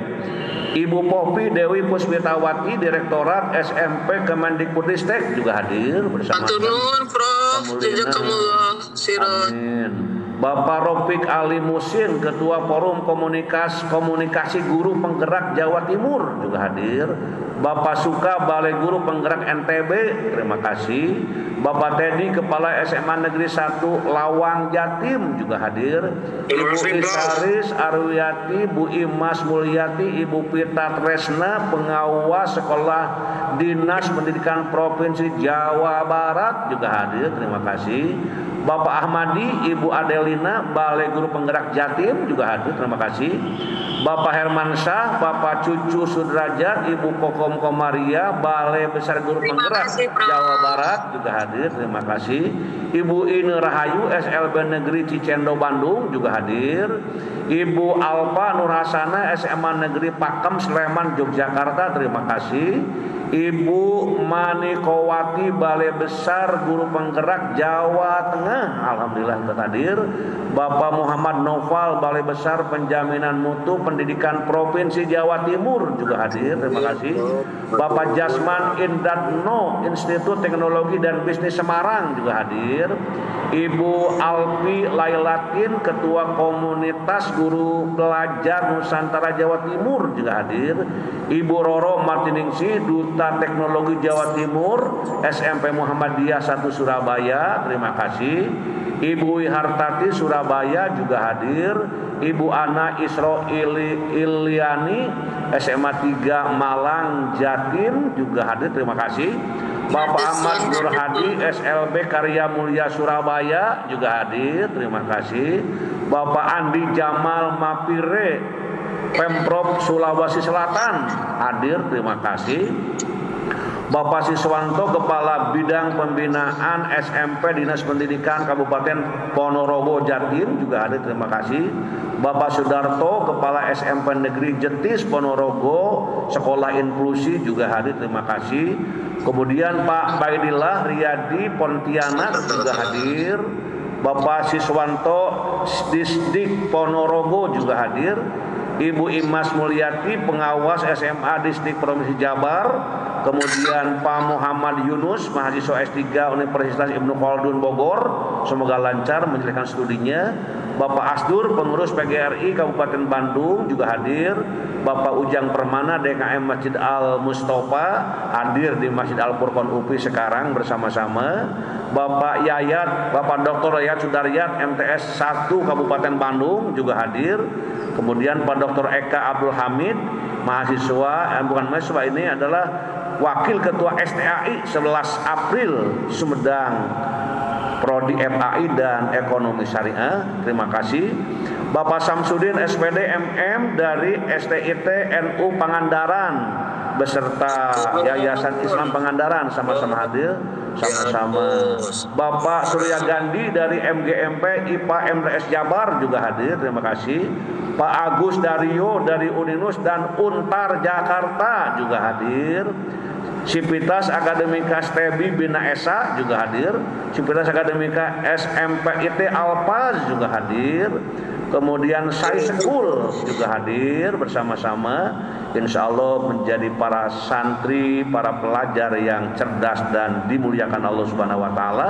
Ibu Popi Dewi Puspitawati, Direktorat SMP Kemendikbudristek juga hadir bersama. Aturun Prof. Jazakumullah khairan. Amin. Bapak Rofik Ali Musin, Ketua Forum Komunikasi Guru Penggerak Jawa Timur juga hadir. Bapak Suka, Balai Guru Penggerak NTB, terima kasih. Bapak Teddy, Kepala SMA Negeri 1 Lawang Jatim juga hadir. Ibu Isaris Arwiyati, Bu Imas Mulyati, Ibu Pita Tresna, Pengawas Sekolah Dinas Pendidikan Provinsi Jawa Barat juga hadir, terima kasih. Bapak Ahmadi, Ibu Adelina, Balai Guru Penggerak Jatim juga hadir, terima kasih. Bapak Hermansyah, Bapak Cucu Sudrajat, Ibu Kokom Komaria, Balai Besar Guru Penggerak Jawa Barat juga hadir, terima kasih. Ibu Ine Rahayu, SLB Negeri Cicendo Bandung juga hadir. Ibu Alfa Nurhasana, SMA Negeri Pakem Sleman Yogyakarta, terima kasih. Ibu Manikowati, Balai Besar Guru Penggerak Jawa Tengah, alhamdulillah hadir. Bapak Muhammad Noval, Balai Besar Penjaminan Mutu Pendidikan Provinsi Jawa Timur juga hadir, terima kasih. Bapak Jasman Indatno, Institut Teknologi dan Bisnis Semarang juga hadir. Ibu Alfi Lailatin, Ketua Komunitas Guru Pelajar Nusantara Jawa Timur juga hadir. Ibu Roro Martiningsi, Duta Teknologi Jawa Timur SMP Muhammadiyah 1 Surabaya, terima kasih. Ibu Wihartati Surabaya juga hadir. Ibu Ana Isro Iliani SMA 3 Malang Jatim juga hadir, terima kasih. Bapak Ahmad Nur Hadi SLB Karya Mulia Surabaya juga hadir, terima kasih. Bapak Andi Jamal Mapire Pemprov Sulawesi Selatan hadir, terima kasih. Bapak Siswanto, Kepala Bidang Pembinaan SMP Dinas Pendidikan Kabupaten Ponorogo Jatim juga hadir, terima kasih. Bapak Sudarto, Kepala SMP Negeri Jetis Ponorogo Sekolah Inklusi juga hadir, terima kasih. Kemudian Pak Baidillah Riyadi Pontianak juga hadir. Bapak Siswanto Disdik Ponorogo juga hadir. Ibu Imas Mulyati Pengawas SMA Distrik Provinsi Jabar. Kemudian Pak Muhammad Yunus, mahasiswa S3 Universitas Ibnu Khaldun Bogor, semoga lancar menjalankan studinya. Bapak Asdur, pengurus PGRI Kabupaten Bandung juga hadir. Bapak Ujang Permana, DKM Masjid Al Mustofa, hadir di Masjid Al Furqon UPI sekarang bersama-sama. Bapak Yayat, Bapak Dr. Yayat Sudaryat, MTS 1 Kabupaten Bandung juga hadir. Kemudian Pak Dr. Eka Abdul Hamid, mahasiswa, bukan mahasiswa, ini adalah Wakil Ketua STAI 11 April Sumedang, Prodi FAI dan Ekonomi Syariah. Terima kasih. Bapak Samsudin SPD MM dari STIT NU Pangandaran beserta Yayasan Islam Pangandaran sama-sama hadir, sama-sama. Bapak Surya Gandhi dari MGMP IPA MTS Jabar juga hadir. Terima kasih. Pak Agus Dario dari Uninus dan Untar Jakarta juga hadir. Sivitas Akademika STEBI Bina Esa juga hadir. Sivitas Akademika SMPIT Alpaz juga hadir. Kemudian Sai Sekul juga hadir bersama-sama. Insya Allah menjadi para santri, para pelajar yang cerdas dan dimuliakan Allah Subhanahu Wa Taala.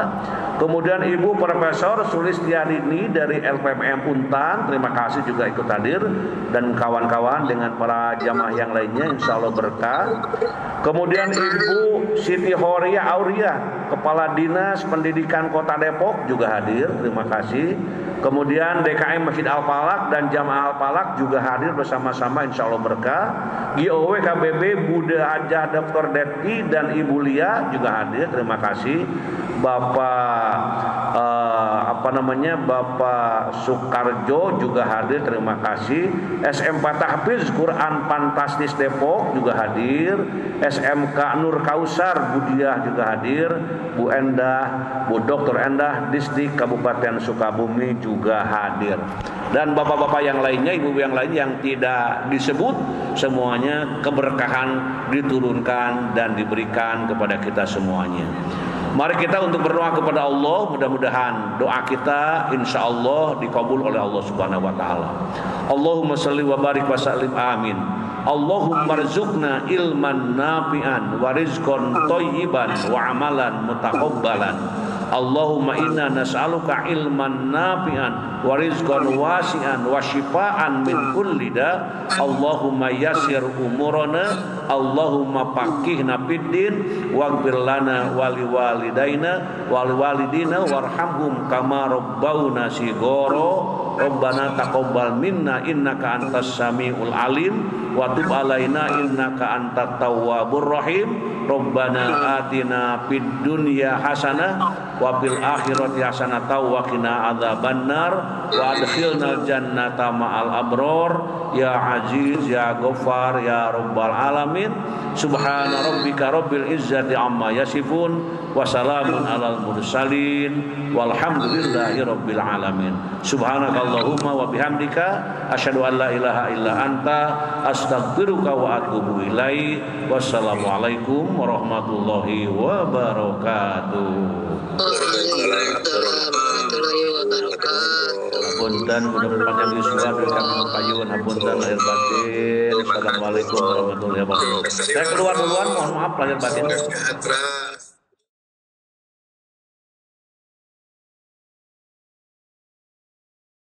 Kemudian Ibu Profesor Sulistiadini dari LPPM Untan, terima kasih juga ikut hadir, dan kawan-kawan dengan para jamaah yang lainnya, Insya Allah berkah. Kemudian Ibu Siti Horia Auria, Kepala Dinas Pendidikan Kota Depok juga hadir, terima kasih. Kemudian DKM Masjid Al-Falak dan Jamaah Al-Falak juga hadir bersama-sama, Insya Allah berkah. GOW KBB Bude Haja Dr. Detki dan Ibu Lia juga hadir, terima kasih. Bapak Bapak Sukarjo juga hadir, terima kasih. SMK Tahfiz Quran Fantastis Depok juga hadir. SMK Nur Kausar Budiah juga hadir. Bu Endah, Bu Dr. Endah Distrik Kabupaten Sukabumi juga hadir. Dan bapak-bapak yang lainnya, ibu yang lain yang tidak disebut, semuanya keberkahan diturunkan dan diberikan kepada kita semuanya. Mari kita untuk berdoa kepada Allah, mudah-mudahan doa kita insya Allah dikabul oleh Allah Subhanahu Wa Taala. Allahumma sholli wa barik wa sallim, amin. Allahumma rzuqna ilman nafi'an wa rizqan thayyiban wa amalan mutaqabbalan. Allahumma inna nas'aluka ilman nafi'an wa rizqan wasi'an wa shifaan min kulli da. Allahumma yassir umurana, Allahumma faqihna fiddin waghfir lana wa liwalidaina wa liwalidina warhamhum kama rabbauna shighara. Rabbana taqabbal minna innaka antas samiul alim wa tub alaina innaka antat tawwabur rahim. Rabbana atina fid dunya hasanah wa fil akhirati hasanah wa qina adzabannar wa adkhilnal jannata ma'al abror ya aziz ya ghaffar ya rabbal alamin. Subhana rabbika rabbil izzati amma yasifun wa salamun alal mursalin walhamdulillahi rabbil alamin. Subhanakallahumma wa bihamdika asyhadu an la ilaha illa anta astaghfiruka wa atubu ilaik. Wassalamualaikum warahmatullahi wabarakatuh. Warahmatullahi wabarakatuh. Hapunten mudah-mudahan yang disuka dari kami payun, hapunten lahir batin. Assalamualaikum warahmatullahi wabarakatuh. Saya keluar duluan, mohon maaf lahir batin.